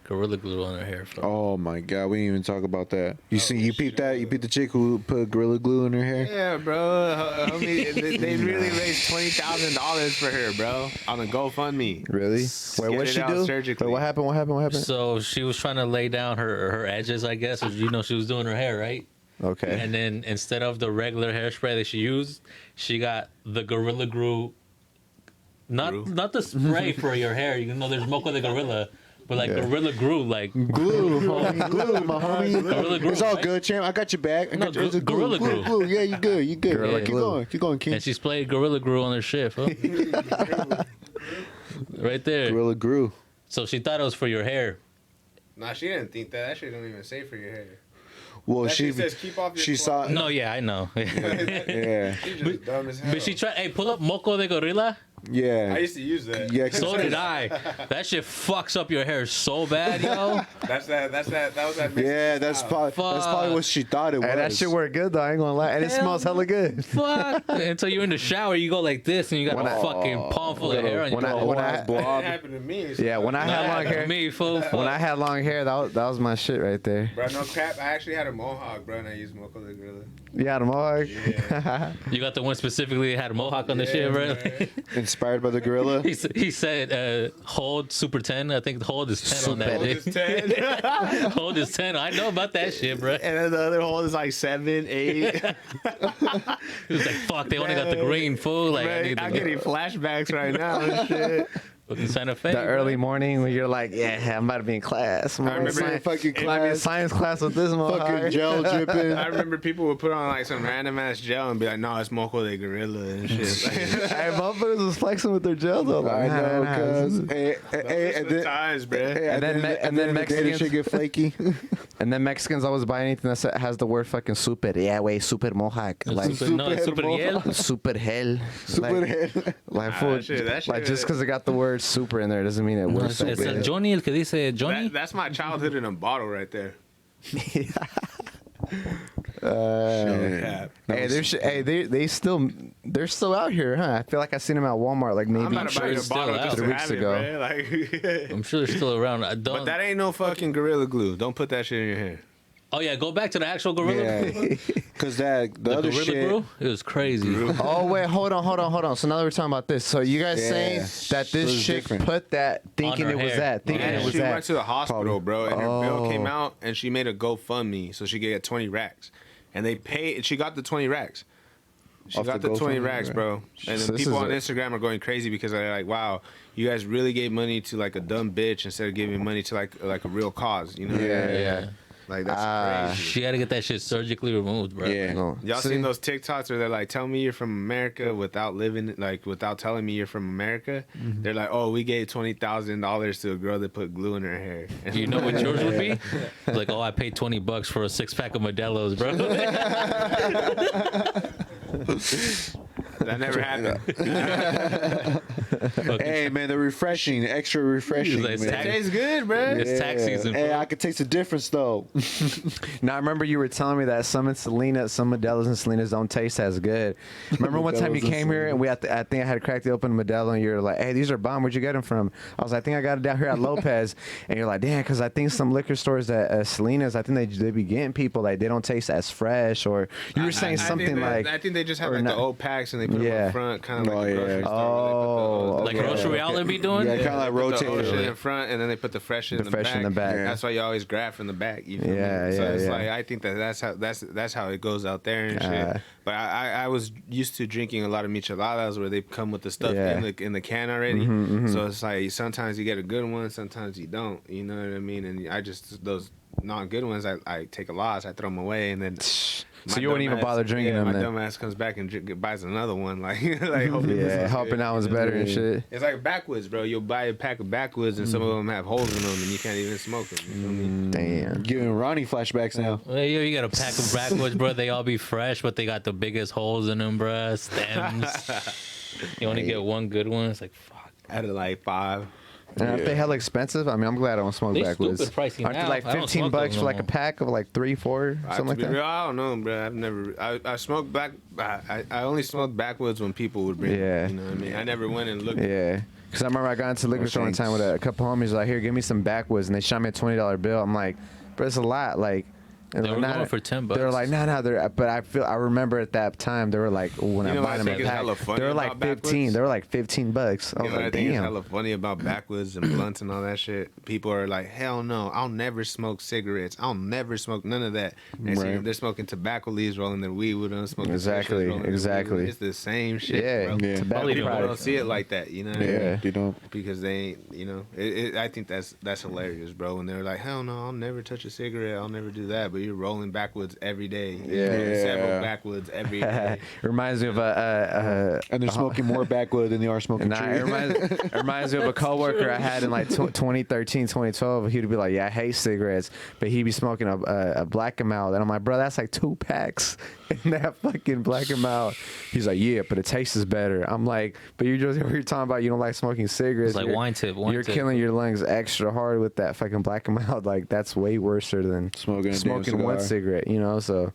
Speaker 1: Gorilla Glue on her hair. Bro.
Speaker 2: Oh my god, we didn't even talk about that. You peeped that? You peeped the chick who put Gorilla Glue in her hair?
Speaker 4: Yeah, bro. Homie, they really raised $20,000 for her, bro, on a GoFundMe.
Speaker 3: Really? Wait, what'd
Speaker 4: it
Speaker 3: she
Speaker 4: out
Speaker 3: do?
Speaker 4: surgically.
Speaker 3: Wait, what happened? What happened?
Speaker 1: So she was trying to lay down her edges, I guess. You know, she was doing her hair, right?
Speaker 3: Okay.
Speaker 1: And then instead of the regular hairspray that she used, she got the Gorilla Glue. Not the spray for your hair. You know, there's Mocha the Gorilla, but like Gorilla Glue, like
Speaker 2: Glue, homie, glue, my homie.
Speaker 1: Gorilla Glue.
Speaker 2: It's all
Speaker 1: right?
Speaker 2: good, champ. I got your back. I
Speaker 1: No,
Speaker 2: got your it's
Speaker 1: Gorilla Glue.
Speaker 2: Yeah, you good. You good.
Speaker 3: Gorilla
Speaker 2: Keep
Speaker 3: Glue.
Speaker 2: going, King.
Speaker 1: And she sprayed Gorilla Glue on her shit, fool. Right there.
Speaker 2: Gorilla Glue.
Speaker 1: So she thought it was for your hair.
Speaker 4: Nah, she didn't think that. That shit don't even say for your hair.
Speaker 2: Well,
Speaker 4: That
Speaker 2: she
Speaker 4: shit says keep off your
Speaker 2: she saw.
Speaker 1: No, yeah, I know.
Speaker 2: Yeah,
Speaker 4: She's just dumb as hell.
Speaker 1: But she tried. Hey, pull up Moco de Gorilla.
Speaker 2: yeah.
Speaker 4: I used to use that.
Speaker 2: Yeah, 'cause-
Speaker 1: So did I. That shit fucks up your hair so bad, yo.
Speaker 4: That was that. Mexican
Speaker 2: Yeah, that's
Speaker 4: style.
Speaker 2: probably what she thought it was.
Speaker 3: Hey, that shit worked good though. I ain't gonna lie, and it
Speaker 1: Hell
Speaker 3: smells hella good.
Speaker 1: Fuck. Until you're in the shower, you go like this, and you got
Speaker 3: When
Speaker 1: a
Speaker 3: I-
Speaker 1: fucking palm full of hair on your
Speaker 3: when I-
Speaker 1: head.
Speaker 3: when I-
Speaker 4: That
Speaker 2: blob.
Speaker 4: happened to me. So
Speaker 3: Yeah, when I had long hair,
Speaker 1: Me, fool.
Speaker 3: when I had long hair, that was my shit right there.
Speaker 4: Bro, no crap. I actually had a mohawk, bro, and I used Mocha the Gorilla.
Speaker 3: You had a mohawk.
Speaker 4: Yeah.
Speaker 1: You got the one specifically that had a mohawk on the shit, bro.
Speaker 4: man.
Speaker 2: Inspired by the gorilla.
Speaker 1: He said, hold Super 10. I think the hold is 10 on that.
Speaker 4: Hold
Speaker 1: Dick.
Speaker 4: this 10.
Speaker 1: Hold is 10. I know about that shit, bro.
Speaker 3: And then the other hole is like 7, 8.
Speaker 1: He was like, fuck, they only got the green, fool. Like, I need
Speaker 3: I'm
Speaker 1: the
Speaker 3: getting flashbacks right now and shit.
Speaker 1: fucking Santa Fe.
Speaker 3: The
Speaker 1: bro.
Speaker 3: early morning when you're like, yeah, I'm about to be in class. I'm
Speaker 4: remember
Speaker 3: in
Speaker 2: fucking
Speaker 3: I'm in
Speaker 2: class.
Speaker 3: science class with this
Speaker 2: Fucking
Speaker 3: mohawk.
Speaker 2: gel dripping.
Speaker 4: I remember people would put on like some random ass gel and be like, "No, it's Mocha the Gorilla and shit." Like,
Speaker 3: Hey, motherfuckers was flexing with their gel though. Like,
Speaker 2: I know,
Speaker 3: nah,
Speaker 2: cuz.
Speaker 3: nah.
Speaker 2: Hey,
Speaker 4: those
Speaker 2: and
Speaker 4: are the
Speaker 2: then.
Speaker 4: times, bro.
Speaker 2: Hey,
Speaker 3: And then
Speaker 2: the
Speaker 3: Mexicans-
Speaker 2: shit get flaky.
Speaker 3: And then Mexicans always buy anything that has the word fucking super. Yeah, wait, super mohawk. Like,
Speaker 1: No, it's super yellow.
Speaker 3: super hell.
Speaker 2: Super
Speaker 3: like,
Speaker 2: head.
Speaker 3: like,
Speaker 4: Nah,
Speaker 3: fool,
Speaker 4: that shit-
Speaker 3: like just because it got the word super in there doesn't mean it
Speaker 1: No,
Speaker 3: works.
Speaker 1: it's a Johnny, el que dice Johnny.
Speaker 4: That's my childhood in a bottle right there.
Speaker 2: Yeah.
Speaker 3: Hey, they're still out here, huh? I feel like I seen them at Walmart like
Speaker 4: I'm
Speaker 3: maybe
Speaker 4: not
Speaker 1: sure
Speaker 4: about
Speaker 1: it's
Speaker 4: a bottle
Speaker 1: still
Speaker 4: just
Speaker 1: out.
Speaker 4: to
Speaker 3: 3 weeks
Speaker 4: have it,
Speaker 3: ago.
Speaker 4: bro. Like,
Speaker 1: I'm sure they're still around. I don't.
Speaker 4: but that ain't no fucking Gorilla Glue. Don't put that shit in your hair.
Speaker 1: Oh yeah, go back to the actual gorilla.
Speaker 2: Yeah. Because the
Speaker 1: The
Speaker 2: other
Speaker 1: gorilla
Speaker 2: shit.
Speaker 1: glue, it was crazy.
Speaker 3: Oh wait, hold on. So now that we're talking about this, so you guys
Speaker 2: Yeah.
Speaker 3: saying that
Speaker 2: So
Speaker 3: this
Speaker 2: it's
Speaker 3: chick
Speaker 2: different.
Speaker 3: put that thinking
Speaker 1: her
Speaker 3: it was
Speaker 1: hair.
Speaker 3: that, thinking
Speaker 1: Yeah.
Speaker 3: it was
Speaker 4: She
Speaker 3: that.
Speaker 4: went to the hospital, bro, and her bill
Speaker 3: Oh.
Speaker 4: came out, and she made a GoFundMe so she could get 20 racks, and they paid. She got the 20 racks. She
Speaker 2: Off
Speaker 4: got
Speaker 2: the
Speaker 4: the 20
Speaker 2: GoFundMe,
Speaker 4: racks,
Speaker 2: right.
Speaker 4: bro. And
Speaker 3: So
Speaker 4: then
Speaker 3: this
Speaker 4: people
Speaker 3: is
Speaker 4: on
Speaker 3: a-
Speaker 4: Instagram are going crazy because they're like, "Wow, you guys really gave money to like a dumb bitch instead of giving money to like a real cause." You know?
Speaker 3: Yeah.
Speaker 4: Like that's crazy.
Speaker 1: She had to get that shit surgically removed, bro.
Speaker 2: Yeah.
Speaker 3: No.
Speaker 4: Y'all
Speaker 3: See?
Speaker 4: seen those TikToks where they're like, "Tell me you're from America without living, like without telling me you're from America." They're like, "Oh, we gave $20,000 to a girl that put glue in her hair." And
Speaker 1: You know what yours would be? Like, oh, I paid $20 for a 6-pack of Modelo's, bro.
Speaker 4: that never happened.
Speaker 2: Hey man, they're refreshing, extra refreshing.
Speaker 1: It's
Speaker 2: man.
Speaker 1: tax-
Speaker 4: Tastes good, bro.
Speaker 1: It's tax season,
Speaker 2: Hey,
Speaker 1: bro.
Speaker 2: I could taste the difference though.
Speaker 3: Now I remember you were telling me that some Modelo's and Selena's don't taste as good. Remember one time you
Speaker 2: Modelo's and
Speaker 3: came here and I think I had cracked open a Modelo and you were like, "Hey, these are bomb. Where'd you get them from?" I was like, "I think I got it down here at Lopez." And you're like, "Damn," because I think some liquor stores at Selena's, I think they be getting people like they don't taste as fresh. Or you were saying something like,
Speaker 4: I think they just have
Speaker 3: or
Speaker 4: like
Speaker 3: not-
Speaker 4: the old packs and they put them
Speaker 3: Yeah.
Speaker 4: up front, kind of
Speaker 2: Oh,
Speaker 4: like a
Speaker 2: yeah.
Speaker 4: grocery store.
Speaker 3: Oh,
Speaker 4: where
Speaker 1: Like
Speaker 4: they put the-
Speaker 1: Grocery Outlet be doing?
Speaker 2: Yeah, kind of like
Speaker 4: They put the
Speaker 2: rotated.
Speaker 4: old shit in front, and then they put the fresh shit in the
Speaker 3: fresh
Speaker 4: back.
Speaker 3: in the back.
Speaker 2: Yeah.
Speaker 4: That's why you always grab from the back. You feel
Speaker 3: Yeah,
Speaker 4: me? So
Speaker 3: yeah,
Speaker 4: it's
Speaker 3: yeah.
Speaker 4: like I think that's how it goes out there and shit. But I was used to drinking a lot of micheladas where they come with the stuff
Speaker 3: Yeah.
Speaker 4: in the can already. So it's like sometimes you get a good one, sometimes you don't. You know what I mean? And I just those not good ones, I take a loss, I throw them away, and then.
Speaker 3: so you wouldn't even bother drinking them
Speaker 4: My
Speaker 3: then?
Speaker 4: dumb ass comes back and buys another one, like hoping this
Speaker 3: Yeah,
Speaker 4: is
Speaker 3: hoping
Speaker 4: good.
Speaker 3: that one's better and shit.
Speaker 4: It's like backwoods, bro. You'll buy a pack of backwoods and some of them have holes in them and you can't even smoke them. You feel me?
Speaker 3: Damn.
Speaker 2: Giving Ronnie flashbacks now.
Speaker 1: Hey, yo, you got a pack of backwoods, bro. They all be fresh, but they got the biggest holes in them, bro. Stems. You only get one good one. It's like, fuck.
Speaker 4: Out of like 5.
Speaker 3: And aren't they hella expensive? I mean, I'm glad I don't smoke
Speaker 1: They
Speaker 3: backwoods.
Speaker 1: stupid pricey
Speaker 3: Aren't they
Speaker 1: now.
Speaker 3: like
Speaker 1: I don't
Speaker 3: 15
Speaker 1: smoke
Speaker 3: bucks
Speaker 1: those
Speaker 3: for
Speaker 1: no
Speaker 3: like a
Speaker 1: more.
Speaker 3: pack of like 3, 4, something like
Speaker 4: to be
Speaker 3: that?
Speaker 4: real, I don't know, bro. I've never. I smoked back. I only smoked backwoods when people would bring.
Speaker 3: Yeah.
Speaker 4: It, you know what I mean? I never went and looked.
Speaker 3: Yeah. Because I remember I got into the liquor store one time with a couple homies like, "Here, give me some backwoods," and they shot me a $20 bill. I'm like, "But it's a lot." Like, and
Speaker 1: They were going for $10.
Speaker 3: They were like, "No." But I remember at that time they were like, when
Speaker 4: You
Speaker 3: I
Speaker 4: know
Speaker 3: bought
Speaker 4: what I
Speaker 3: them
Speaker 4: think
Speaker 3: at
Speaker 4: is
Speaker 3: pack,
Speaker 4: hella funny
Speaker 3: they were like
Speaker 4: about
Speaker 3: 15.
Speaker 4: backwoods?
Speaker 3: They were like $15. I
Speaker 4: You
Speaker 3: was
Speaker 4: know what I
Speaker 3: like,
Speaker 4: think is
Speaker 3: "Damn."
Speaker 4: hella funny about backwoods and blunts and all that shit? People are like, hell no, I'll never smoke cigarettes. I'll never smoke none of that. Next thing
Speaker 2: Right.
Speaker 4: they're smoking tobacco leaves, rolling their weed with them, smoking
Speaker 3: Exactly,
Speaker 4: cigarettes, rolling their weed with
Speaker 3: exactly.
Speaker 4: them. It's the same shit,
Speaker 3: Yeah,
Speaker 4: bro.
Speaker 2: Yeah.
Speaker 3: tobacco
Speaker 1: Probably
Speaker 4: People
Speaker 1: don't
Speaker 4: don't
Speaker 3: products.
Speaker 4: see it like that, you know what I mean?
Speaker 2: Yeah, you don't.
Speaker 4: Because they ain't, you know, I think that's hilarious, bro. And they're like, hell no, I'll never touch a cigarette. I'll never do that. But you're rolling backwoods every day.
Speaker 3: Yeah.
Speaker 4: Several backwoods every day.
Speaker 3: It reminds me of
Speaker 2: And they're smoking more backwood than they are smoking
Speaker 3: Nah,
Speaker 2: tree.
Speaker 3: it reminds me of a coworker I had in like 2013, 2012. He'd be like, "Yeah, I hate cigarettes," but he'd be smoking a black and mild, and I'm like, "Bro, that's like 2 packs in that fucking black and mild." He's like, "Yeah, but it tastes better." I'm like, "But you're talking about you don't like smoking cigarettes.
Speaker 1: It's like
Speaker 3: You're-
Speaker 1: wine tip.
Speaker 3: You're killing your lungs extra hard with that fucking black and mild. Like that's way worse than
Speaker 2: Smoking a damn
Speaker 3: one
Speaker 2: cigar.
Speaker 3: cigarette. You know, so."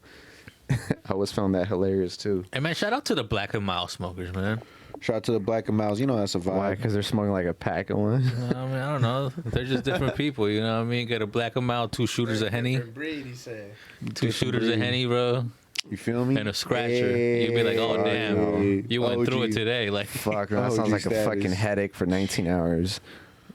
Speaker 3: I always found that hilarious too.
Speaker 1: Hey, man, shout out to the black and mild smokers, man.
Speaker 2: Shout out to the Black and Miles. You know that's a
Speaker 3: Why?
Speaker 2: vibe.
Speaker 3: Because they're smoking like a pack of one.
Speaker 1: I mean, I don't know. They're just different people, you know what I mean? Get a black and mild, 2 shooters of Henny.
Speaker 4: Breed, he said.
Speaker 1: 2 shooters of Henny, bro.
Speaker 2: You feel me?
Speaker 1: And a scratcher. You'd be like, oh, damn. You went through it today. Like,
Speaker 3: Fuck, no, that sounds
Speaker 2: OG
Speaker 3: like a
Speaker 2: status.
Speaker 3: fucking headache for 19 hours.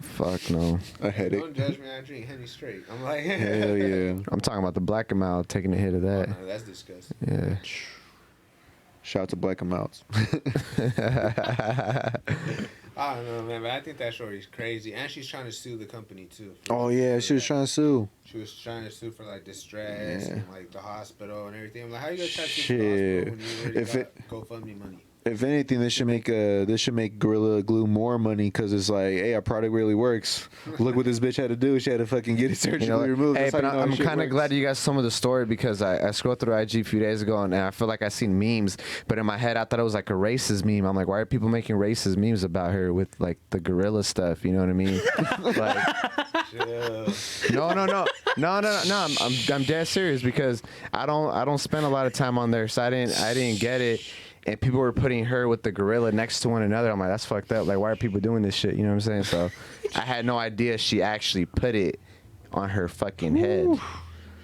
Speaker 3: Fuck no.
Speaker 2: A headache.
Speaker 4: Don't judge me. I drink Henny straight. I'm like,
Speaker 2: Hell yeah.
Speaker 3: I'm talking about the black and mild taking a hit of that.
Speaker 4: no, that's disgusting.
Speaker 3: Yeah.
Speaker 2: Shout out to Black and Miles.
Speaker 4: I don't know, man, but I think that shorty's crazy, and she's trying to sue the company too.
Speaker 2: Oh yeah, she was trying to sue.
Speaker 4: She was trying to sue for like distress
Speaker 2: Yeah.
Speaker 4: and like the hospital and everything. I'm like, how you gonna try to sue
Speaker 2: Shit.
Speaker 4: for the hospital when you already
Speaker 2: If
Speaker 4: got
Speaker 2: it-
Speaker 4: GoFundMe money?
Speaker 2: If anything, this should make Gorilla Glue more money because it's like, hey, our product really works. Look what this bitch had to do. She had to fucking get it surgically
Speaker 3: You know,
Speaker 2: removed.
Speaker 3: hey,
Speaker 2: That's how
Speaker 3: but
Speaker 2: you know
Speaker 3: I'm
Speaker 2: our shit
Speaker 3: kind of
Speaker 2: works.
Speaker 3: glad you guys told me the story because I scrolled through IG a few days ago and I feel like I seen memes, but in my head I thought it was like a racist meme. I'm like, why are people making racist memes about her with like the gorilla stuff? You know what I mean? Like, no. I'm dead serious because I don't spend a lot of time on there, so I didn't get it. And people were putting her with the gorilla next to one another. I'm like, that's fucked up. Like, why are people doing this shit? You know what I'm saying? So I had no idea she actually put it on her fucking head.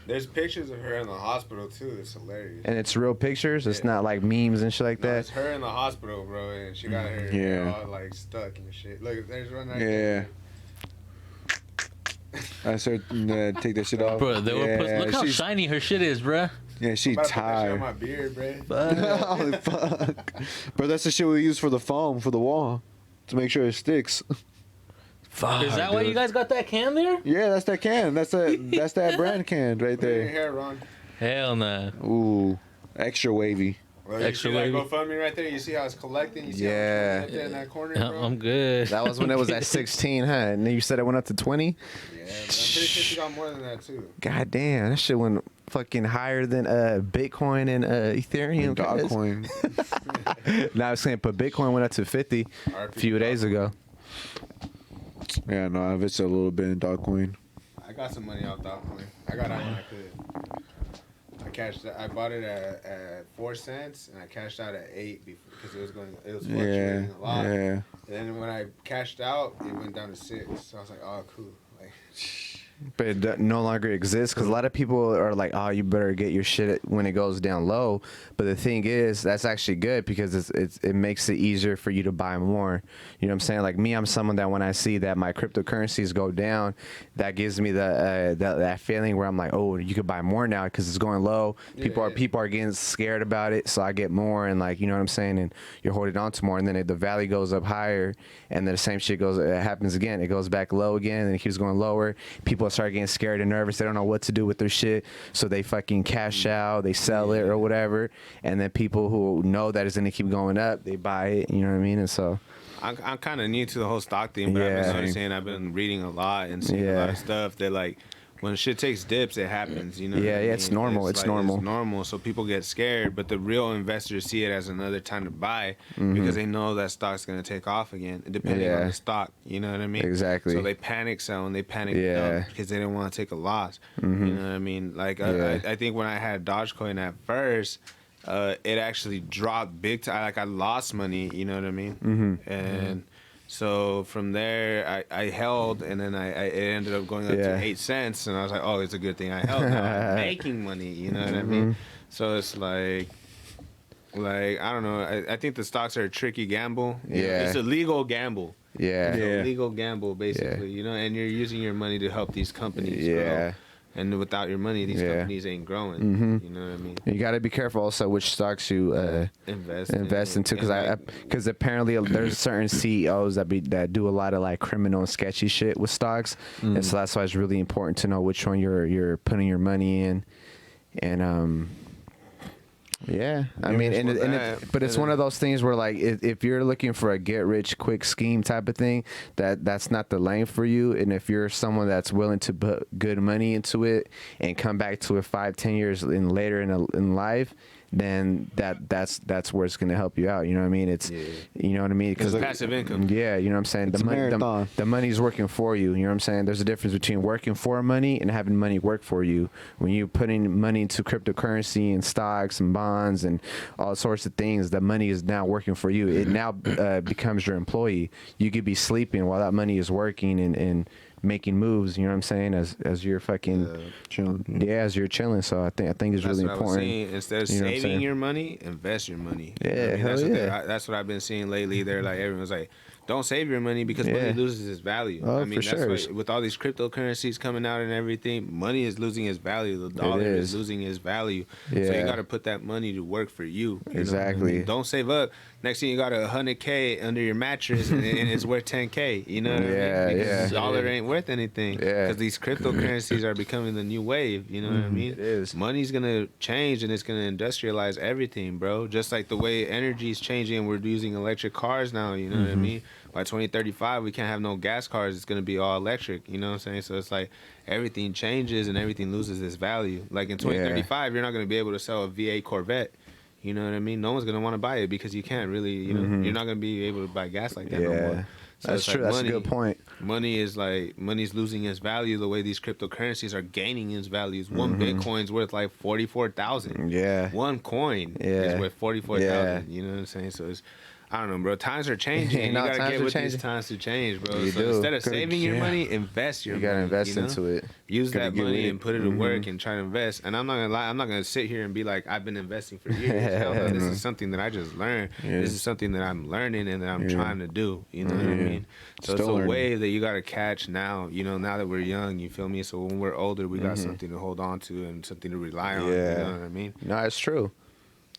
Speaker 4: There's pictures of her in the hospital too. It's hilarious.
Speaker 3: And it's real pictures. It's not like memes and shit like
Speaker 4: No,
Speaker 3: that.
Speaker 4: it's her in the hospital, bro, and she got her
Speaker 2: Yeah.
Speaker 4: all like stuck and shit. Look, there's one right
Speaker 2: Yeah.
Speaker 4: there.
Speaker 2: I started take that shit off.
Speaker 1: bro, they were
Speaker 2: Yeah,
Speaker 1: look how
Speaker 2: she's-
Speaker 1: shiny her shit is, bruh.
Speaker 2: Yeah, she
Speaker 4: I'm about to put that shit on
Speaker 2: tired.
Speaker 4: my beard, bro.
Speaker 2: Holy fuck. But that's the shit we use for the foam for the wall to make sure it sticks.
Speaker 3: Fuck,
Speaker 1: Is that why you guys got that can there?
Speaker 2: Yeah, that's that can. That's that brand can right
Speaker 4: Put it in your
Speaker 2: there.
Speaker 4: hair, Ron.
Speaker 1: Hell nah.
Speaker 2: Ooh, extra wavy.
Speaker 4: Well,
Speaker 1: Extra
Speaker 4: you see that
Speaker 1: wavy.
Speaker 4: GoFundMe right there? You see how it's collecting? You see
Speaker 3: Yeah.
Speaker 4: how much money up there in that corner, bro?
Speaker 1: I'm good.
Speaker 3: That was when it was at 16, huh? And then you said it went up to 20.
Speaker 4: Yeah, but I'm pretty sure she got more than that too.
Speaker 3: God damn, that shit went fucking higher than Bitcoin and Ethereum. cuz.
Speaker 2: Dogcoin.
Speaker 3: Now I was saying, but Bitcoin went up to 50 a few days ago.
Speaker 2: Yeah, no, if it's a little bit in Dogcoin.
Speaker 4: I got some money off Dogcoin. I got out when I could. I bought it at 4 cents and I cashed out at 8 because it was
Speaker 2: Yeah,
Speaker 4: fluctuating a lot.
Speaker 2: yeah.
Speaker 4: And then when I cashed out, it went down to 6. So I was like, oh, cool. Like,
Speaker 3: But it no longer exists because a lot of people are like, oh, you better get your shit when it goes down low. But the thing is, that's actually good because it makes it easier for you to buy more. You know what I'm saying? Like me, I'm someone that when I see that my cryptocurrencies go down, that gives me that feeling where I'm like, oh, you could buy more now because it's going low. People are getting scared about it, so I get more and like, you know what I'm saying? And you're holding on to more, and then the value goes up higher, and then the same shit happens again. It goes back low again, and it keeps going lower. People start getting scared and nervous. They don't know what to do with their shit, so they fucking cash out, they sell it or whatever, and then people who know that it's gonna keep going up, they buy it. You know what I mean? And so
Speaker 4: I'm kind of new to the whole stock thing, but I've
Speaker 3: Yeah.
Speaker 4: been noticing, I've been reading a lot and seeing a lot of stuff that like when shit takes dips, it happens. You know?
Speaker 3: Yeah,
Speaker 4: what I
Speaker 3: yeah, it's
Speaker 4: mean?
Speaker 3: normal. It's normal.
Speaker 4: It's normal. So people get scared, but the real investors see it as another time to buy because they know that stock's gonna take off again, depending on
Speaker 3: Yeah.
Speaker 4: the stock. You know what I mean?
Speaker 3: Exactly.
Speaker 4: So they panic sell and they panic
Speaker 3: Yeah.
Speaker 4: dump because they didn't want to take a loss. You know what I mean? Like
Speaker 3: Yeah.
Speaker 4: I think when I had Dogecoin at first. It actually dropped big time. Like I lost money, you know what I mean? And so from there, I held, and then it ended up going up
Speaker 3: Yeah.
Speaker 4: to 8 cents, and I was like, oh, it's a good thing I held. Now I'm making money, you know what I mean? So it's like I don't know. I think the stocks are a tricky gamble. You know,
Speaker 3: Yeah.
Speaker 4: it's a legal gamble.
Speaker 3: yeah,
Speaker 4: It's
Speaker 2: Yeah.
Speaker 4: a legal gamble, basically. You know, and you're using your money to help these companies
Speaker 3: Yeah.
Speaker 4: grow. And without your money, these
Speaker 3: Yeah.
Speaker 4: companies ain't growing. You know what I mean?
Speaker 3: you got to be careful also which stocks you
Speaker 4: Invest
Speaker 3: into because apparently there's certain CEOs that do a lot of like criminal and sketchy shit with stocks, and so that's why it's really important to know which one you're putting your money in, and yeah, I mean, but it's one of those things where like if you're looking for a get rich quick scheme type of thing, that's not the lane for you. And if you're someone that's willing to put good money into it and come back to it 5-10 years later in life, then that's where it's gonna help you out. You know what I mean? It's you know what I mean?
Speaker 4: Because passive income.
Speaker 3: Yeah, you know what I'm saying?
Speaker 2: It's a marathon.
Speaker 3: The money's working for you. You know what I'm saying? There's a difference between working for money and having money work for you. When you're putting money into cryptocurrency and stocks and bonds and all sorts of things, the money is now working for you. It now becomes your employee. You could be sleeping while that money is working and making moves, you know what I'm saying, as you're fucking
Speaker 2: Chilling.
Speaker 3: yeah, as you're chilling. So I think it's
Speaker 4: That's
Speaker 3: really
Speaker 4: what I was
Speaker 3: important.
Speaker 4: saying. Instead of
Speaker 3: You know what I'm
Speaker 4: saving
Speaker 3: saying?
Speaker 4: your money, invest your money. You know
Speaker 3: Yeah,
Speaker 4: what I mean?
Speaker 3: hell
Speaker 4: That's what
Speaker 3: yeah.
Speaker 4: that's what I've been seeing lately. They're like, everyone's like, don't save your money because
Speaker 3: Yeah.
Speaker 4: money loses its value.
Speaker 3: Oh,
Speaker 4: I mean,
Speaker 3: for
Speaker 4: that's
Speaker 3: sure.
Speaker 4: why with all these cryptocurrencies coming out and everything, money is losing its value. The dollar is
Speaker 3: is.
Speaker 4: losing its value. So
Speaker 3: Yeah.
Speaker 4: you got to put that money to work for you. You know what I
Speaker 3: Exactly.
Speaker 4: mean? Don't save up. Next thing you got $100K under your mattress and it's worth $10K. You know what
Speaker 3: Yeah,
Speaker 4: I mean? Because
Speaker 3: yeah.
Speaker 4: the dollar ain't worth anything.
Speaker 3: Yeah.
Speaker 4: Because these cryptocurrencies are becoming the new wave. You know what I mean?
Speaker 3: It is.
Speaker 4: Money's gonna change and it's gonna industrialize everything, bro. Just like the way energy is changing and we're using electric cars now, you know what I mean? By 2035, we can't have no gas cars. It's gonna be all electric. You know what I'm saying? So it's like everything changes and everything loses its value. Like in 2035, you're not gonna be able to sell a V8 Corvette. You know what I mean? No one's gonna want to buy it because you can't really, you know, you're not gonna be able to buy gas like that no
Speaker 3: Yeah.
Speaker 4: more. So
Speaker 3: That's
Speaker 4: it's
Speaker 3: true.
Speaker 4: like
Speaker 3: That's a good point.
Speaker 4: money's losing its value the way these cryptocurrencies are gaining its values. One Bitcoin's worth like 44,000.
Speaker 3: Yeah.
Speaker 4: One coin
Speaker 3: Yeah.
Speaker 4: is worth 44,000.
Speaker 3: Yeah.
Speaker 4: You know what I'm saying? So it's, I don't know, bro. Times are changing.
Speaker 3: No,
Speaker 4: you gotta
Speaker 3: times
Speaker 4: get
Speaker 3: are
Speaker 4: with
Speaker 3: changing.
Speaker 4: these times to change, bro.
Speaker 3: You
Speaker 4: So
Speaker 3: do.
Speaker 4: instead of
Speaker 2: Gotta-
Speaker 4: saving your
Speaker 2: yeah.
Speaker 4: money, invest your
Speaker 3: You
Speaker 4: money.
Speaker 3: gotta invest
Speaker 4: know?
Speaker 3: into it.
Speaker 4: Use
Speaker 2: Gotta
Speaker 4: that
Speaker 2: get with
Speaker 4: money
Speaker 2: it.
Speaker 4: and put it to work and try to invest. And I'm not gonna lie, I'm not gonna sit here and be like, I've been investing for years. Hell no, this is something that I just learned.
Speaker 2: Yeah.
Speaker 4: This is something that I'm learning and that I'm
Speaker 2: Yeah.
Speaker 4: trying to do. You know what I
Speaker 2: Yeah.
Speaker 4: mean? So it's
Speaker 2: Still
Speaker 4: a
Speaker 2: learning.
Speaker 4: wave that you gotta catch now. You know, now that we're young, you feel me? So when we're older, we got something to hold on to and something to rely on.
Speaker 3: Yeah.
Speaker 4: You know what I mean?
Speaker 3: No, it's true.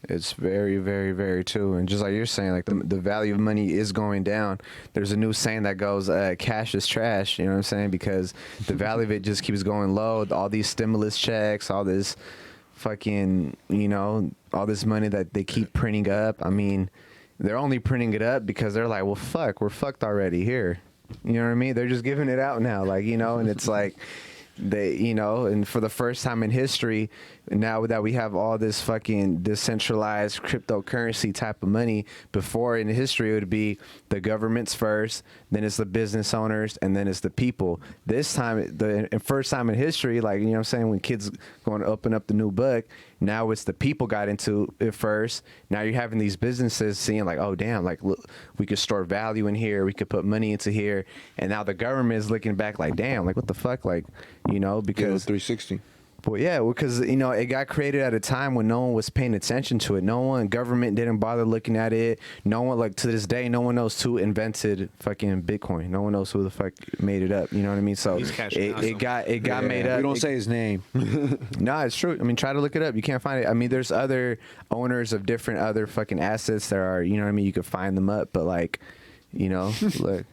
Speaker 3: It's very, very, very true. And just like you're saying, like the value of money is going down. There's a new saying that goes, cash is trash. You know what I'm saying? Because the value of it just keeps going low. All these stimulus checks, all this fucking, you know, all this money that they keep printing up. I mean, they're only printing it up because they're like, well, fuck, we're fucked already here. You know what I mean? They're just giving it out now, like, you know, and it's like, they, you know, and for the first time in history, now that we have all this fucking decentralized cryptocurrency type of money, before in history it would be the governments first, then it's the business owners, and then it's the people. This time, the first time in history, like, you know what I'm saying, when kids going to open up the new book, now it's the people got into it first. Now you're having these businesses seeing like, oh damn, like look, we could store value in here, we could put money into here, and now the government is looking back like, damn, like what the fuck, like, you know,
Speaker 2: Yeah,
Speaker 3: because
Speaker 2: 360.
Speaker 3: well, yeah, because you know it got created at a time when no one was paying attention to it. No one, government didn't bother looking at it. No one, like to this day, no one knows who invented fucking Bitcoin. No one knows who the fuck made it up. You know what I mean? So
Speaker 4: He's cashing out
Speaker 3: it got made up.
Speaker 2: We don't
Speaker 3: It-
Speaker 2: say his name.
Speaker 3: No, it's true. I mean, try to look it up. You can't find it. I mean, there's other owners of different other fucking assets that are, you know what I mean? You could find them up, but like, you know, look,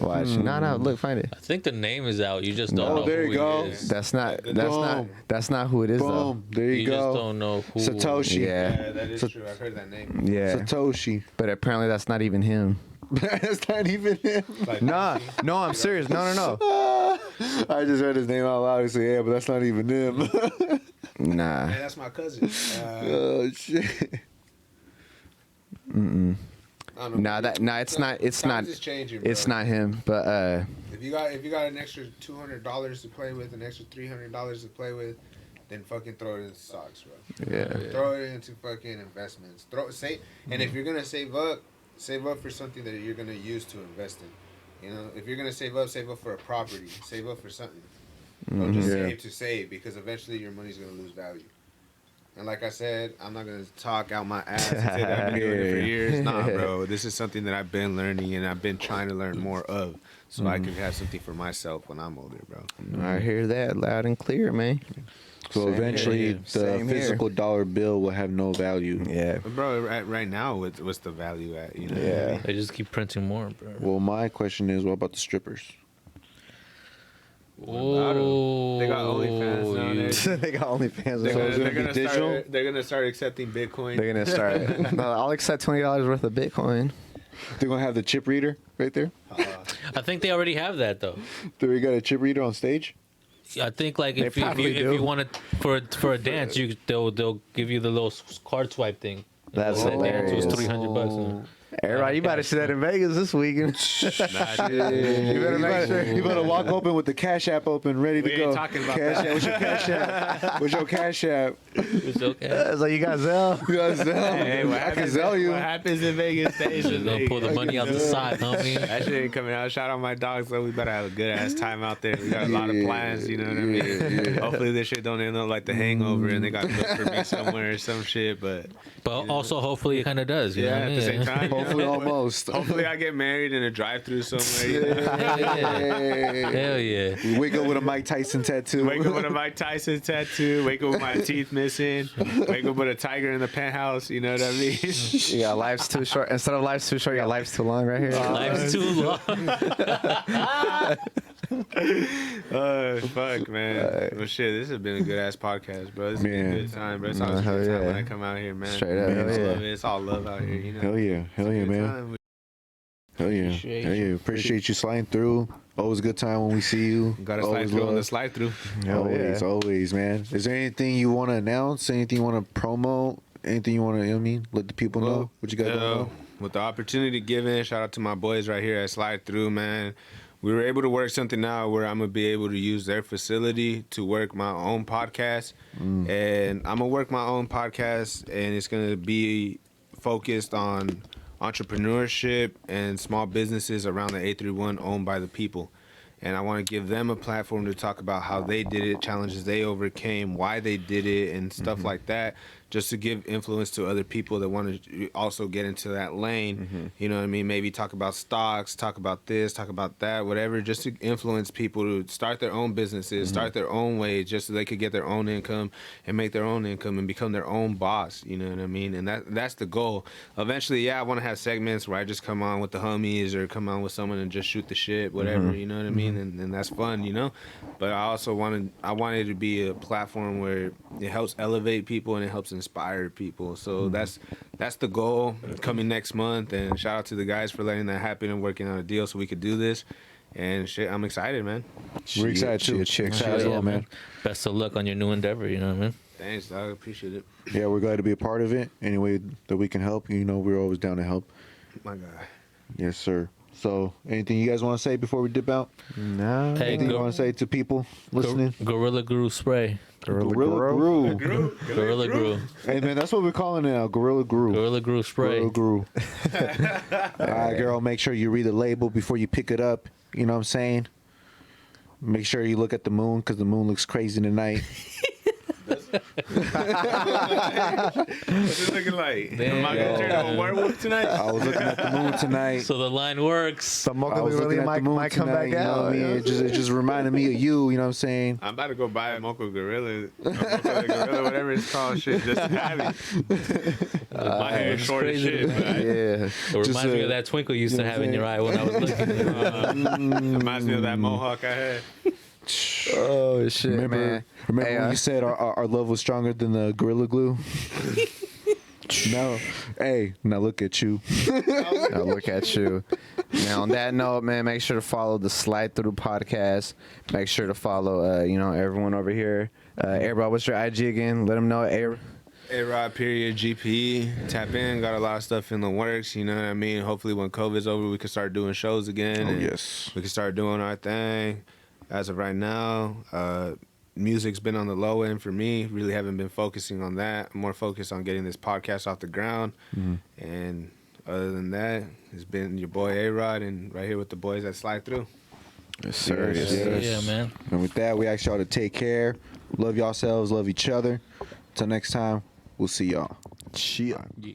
Speaker 3: watch. No, look, find it.
Speaker 1: I think the name is out. You just don't
Speaker 2: Oh,
Speaker 1: know
Speaker 2: there
Speaker 1: who
Speaker 2: you go.
Speaker 1: he is.
Speaker 3: That's not
Speaker 2: Boom.
Speaker 3: that's not who it is though.
Speaker 2: Boom. There you,
Speaker 1: You just
Speaker 2: go.
Speaker 1: don't know who.
Speaker 2: Satoshi.
Speaker 3: Yeah,
Speaker 4: Yeah, that is
Speaker 2: So-
Speaker 4: true. I've heard that name.
Speaker 3: yeah.
Speaker 2: Satoshi.
Speaker 3: But apparently that's not even him.
Speaker 2: That's not even him.
Speaker 3: Nah, no, I'm serious. No.
Speaker 2: I just read his name out loud. I said, yeah, but that's not even him.
Speaker 3: Nah.
Speaker 4: Hey, that's my cousin.
Speaker 2: Oh shit.
Speaker 4: I don't know.
Speaker 3: It's not. It's not.
Speaker 4: Times is changing, bro.
Speaker 3: It's not him. But
Speaker 4: If you got an extra $200 to play with, an extra $300 to play with, then fucking throw it into stocks, bro.
Speaker 3: yeah.
Speaker 4: Throw it into fucking investments. And if you're gonna save up for something that you're gonna use to invest in. You know, if you're gonna save up for a property, save up for something. Don't just
Speaker 2: Yeah.
Speaker 4: save to save, because eventually your money's gonna lose value. And like I said, I'm not gonna talk out my ass and say that I've been doing it for years. Nah, bro. This is something that I've been learning and I've been trying to learn more of, so I can have something for myself when I'm older, bro.
Speaker 3: I hear that loud and clear, man.
Speaker 2: So
Speaker 3: Same
Speaker 2: eventually,
Speaker 3: here.
Speaker 2: the
Speaker 3: Same here.
Speaker 2: physical dollar bill will have no value.
Speaker 3: Yeah.
Speaker 4: But bro, right now, what's the value at? You know? what I
Speaker 3: Yeah.
Speaker 4: mean?
Speaker 1: They just keep printing more, bro.
Speaker 2: Well, my question is, what about the strippers?
Speaker 1: Oh,
Speaker 4: They got OnlyFans nowadays.
Speaker 3: They got OnlyFans.
Speaker 4: They're
Speaker 2: So
Speaker 4: gonna,
Speaker 2: it's gonna
Speaker 4: they're
Speaker 2: be
Speaker 4: gonna
Speaker 2: digital?
Speaker 4: start. They're gonna start accepting Bitcoin.
Speaker 3: They're gonna start. No, I'll accept $20 worth of Bitcoin.
Speaker 2: They're gonna have the chip reader right there.
Speaker 1: I think they already have that though.
Speaker 2: Do we got a chip reader on stage?
Speaker 1: I think like if
Speaker 3: probably do.
Speaker 1: you want it for a dance, they'll give you the little card swipe thing.
Speaker 3: That's
Speaker 1: That dance was
Speaker 3: hilarious.
Speaker 1: $300.
Speaker 3: Everybody, you better see that in Vegas this weekend.
Speaker 4: Nah, dude.
Speaker 3: You better make sure.
Speaker 2: You better walk open with the Cash App open, ready to
Speaker 4: We
Speaker 2: go.
Speaker 4: ain't talking about
Speaker 2: Cash
Speaker 4: that.
Speaker 2: App. What's your Cash App? What's your Cash App?
Speaker 1: It's okay.
Speaker 3: It's like you got Zell.
Speaker 2: You got Zell.
Speaker 4: Hey, what
Speaker 2: I can
Speaker 4: happens?
Speaker 2: sell you.
Speaker 4: What happens in Vegas stays
Speaker 1: Just
Speaker 4: in
Speaker 1: gonna
Speaker 4: Vegas.
Speaker 1: pull the money out the side, homie.
Speaker 4: That shit ain't coming out. Shout out my dogs, though. We better have a good ass time out there. We got a lot of plans, you know what I mean? Hopefully this shit don't end up like The Hangover and they got to look for me somewhere or some shit. But
Speaker 1: But also, hopefully, it kind of does. You know
Speaker 4: yeah,
Speaker 1: what I
Speaker 4: at
Speaker 1: mean?
Speaker 4: the same time, you know?
Speaker 2: Hopefully, almost.
Speaker 4: Hopefully I get married in a drive-through somewhere. You know?
Speaker 1: Hell yeah.
Speaker 2: We wake up with a Mike Tyson tattoo.
Speaker 4: Wake up with a Mike Tyson tattoo. Wake up with my teeth missing. Wake up with a tiger in the penthouse. You know what I mean?
Speaker 3: You got life's too short. Instead of life's too short, you got life's too long right here.
Speaker 1: Life's too long.
Speaker 4: Oh fuck, man. Well, shit, this has been a good ass podcast, bro. This has been a
Speaker 2: Man.
Speaker 4: good time, bro. It's always a
Speaker 3: Hell
Speaker 4: good time
Speaker 3: yeah.
Speaker 4: when I come out here, man.
Speaker 3: Straight up,
Speaker 4: I
Speaker 3: hell
Speaker 4: love
Speaker 3: yeah.
Speaker 4: it. It's all love out here, you know.
Speaker 2: Hell yeah, hell yeah,
Speaker 4: Good
Speaker 2: man.
Speaker 4: time.
Speaker 2: Hell yeah,
Speaker 1: Appreciate
Speaker 2: hell yeah. Appreciate you sliding through. Always a good time when we see you.
Speaker 4: We gotta slide
Speaker 2: Always
Speaker 4: through on the
Speaker 2: love.
Speaker 4: slide through.
Speaker 2: Always, always, man. Is there anything you want to announce? Anything you want to promote? Anything you want to, you know what I mean, let the people know what you got going on?
Speaker 4: With the opportunity given, shout out to my boys right here at Slide Through, man. We were able to work something out where I'm gonna be able to use their facility to work my own podcast, and I'm gonna work my own podcast, and it's gonna be focused on entrepreneurship and small businesses around the 831 owned by the people. And I want to give them a platform to talk about how they did it, challenges they overcame, why they did it, and stuff like that, just to give influence to other people that want to also get into that lane. You know what I mean? Maybe talk about stocks, talk about this, talk about that, whatever, just to influence people to start their own businesses, start their own way, just so they could get their own income and make their own income and become their own boss. You know what I mean? And that's the goal. Eventually, yeah, I want to have segments where I just come on with the homies or come on with someone and just shoot the shit, whatever. You know what I mean? And that's fun, you know. But I also wanted it to be a platform where it helps elevate people and it helps inspire people. So that's the goal coming next month. And shout out to the guys for letting that happen and working on a deal so we could do this. And shit, I'm excited, man.
Speaker 2: We're excited too.
Speaker 3: Cheers.
Speaker 2: Excited as well, man.
Speaker 1: Best of luck on your new endeavor. You know what I mean?
Speaker 4: Thanks, dog. Appreciate it.
Speaker 2: Yeah, we're glad to be a part of it. Any way that we can help, you know, we're always down to help.
Speaker 4: My God.
Speaker 2: Yes, sir. So, anything you guys want to say before we dip out?
Speaker 3: No.
Speaker 1: Hey,
Speaker 2: Anything you want to say to people listening?
Speaker 1: Gorilla Glue spray.
Speaker 2: Gorilla Glue.
Speaker 1: Gorilla Glue.
Speaker 2: Hey, man, that's what we're calling it now. Gorilla Glue.
Speaker 1: Gorilla Glue spray.
Speaker 2: Gorilla Glue. All right, girl, make sure you read the label before you pick it up. You know what I'm saying? Make sure you look at the moon because the moon looks crazy tonight.
Speaker 4: What's it looking like? Am I going to turn into a werewolf tonight?
Speaker 2: I was looking at the moon tonight.
Speaker 1: So the line works.
Speaker 3: So
Speaker 2: I
Speaker 3: Mocha
Speaker 2: was
Speaker 3: really
Speaker 2: looking at the moon
Speaker 3: might come
Speaker 2: tonight,
Speaker 3: back
Speaker 2: you know
Speaker 3: out.
Speaker 2: what I mean? It just reminded me of you, you know what I'm saying?
Speaker 4: I'm about to go buy a Moco Gorilla, whatever it's called, shit, just to have it. My hair is
Speaker 1: it's
Speaker 4: short as
Speaker 1: crazy
Speaker 4: shit,
Speaker 1: to
Speaker 4: but
Speaker 1: It
Speaker 3: Yeah.
Speaker 2: Just,
Speaker 1: reminds me of that twinkle you used
Speaker 2: you
Speaker 1: to
Speaker 2: know
Speaker 1: have
Speaker 2: what
Speaker 1: in
Speaker 2: I'm
Speaker 1: your eye when I was looking.
Speaker 4: reminds me of that mohawk I had.
Speaker 3: Oh shit,
Speaker 2: Remember
Speaker 3: man. Hey,
Speaker 2: when you said our love was stronger than the Gorilla Glue? No. Hey, now look at you.
Speaker 3: Now look at you. Now on that note, man, make sure to follow the Slide Through podcast. Make sure to follow, everyone over here. Everybody, what's your IG again? Let them know.
Speaker 4: Arod period GP. Tap in. Got a lot of stuff in the works. You know what I mean? Hopefully when COVID's over, we can start doing shows again.
Speaker 2: Oh,
Speaker 4: and
Speaker 2: yes.
Speaker 4: we can start doing our thing. As of right now, music's been on the low end for me. Really haven't been focusing on that. I'm more focused on getting this podcast off the ground. And other than that, it's been your boy Arod and right here with the boys that Slide Through.
Speaker 3: Yes, sir.
Speaker 2: Yes,
Speaker 3: Yes, sir.
Speaker 2: yes.
Speaker 1: Yeah, man.
Speaker 2: And with that, we ask y'all to take care. Love yourselves, love each other. Till next time, we'll see y'all.
Speaker 3: Chill.
Speaker 1: Yeah.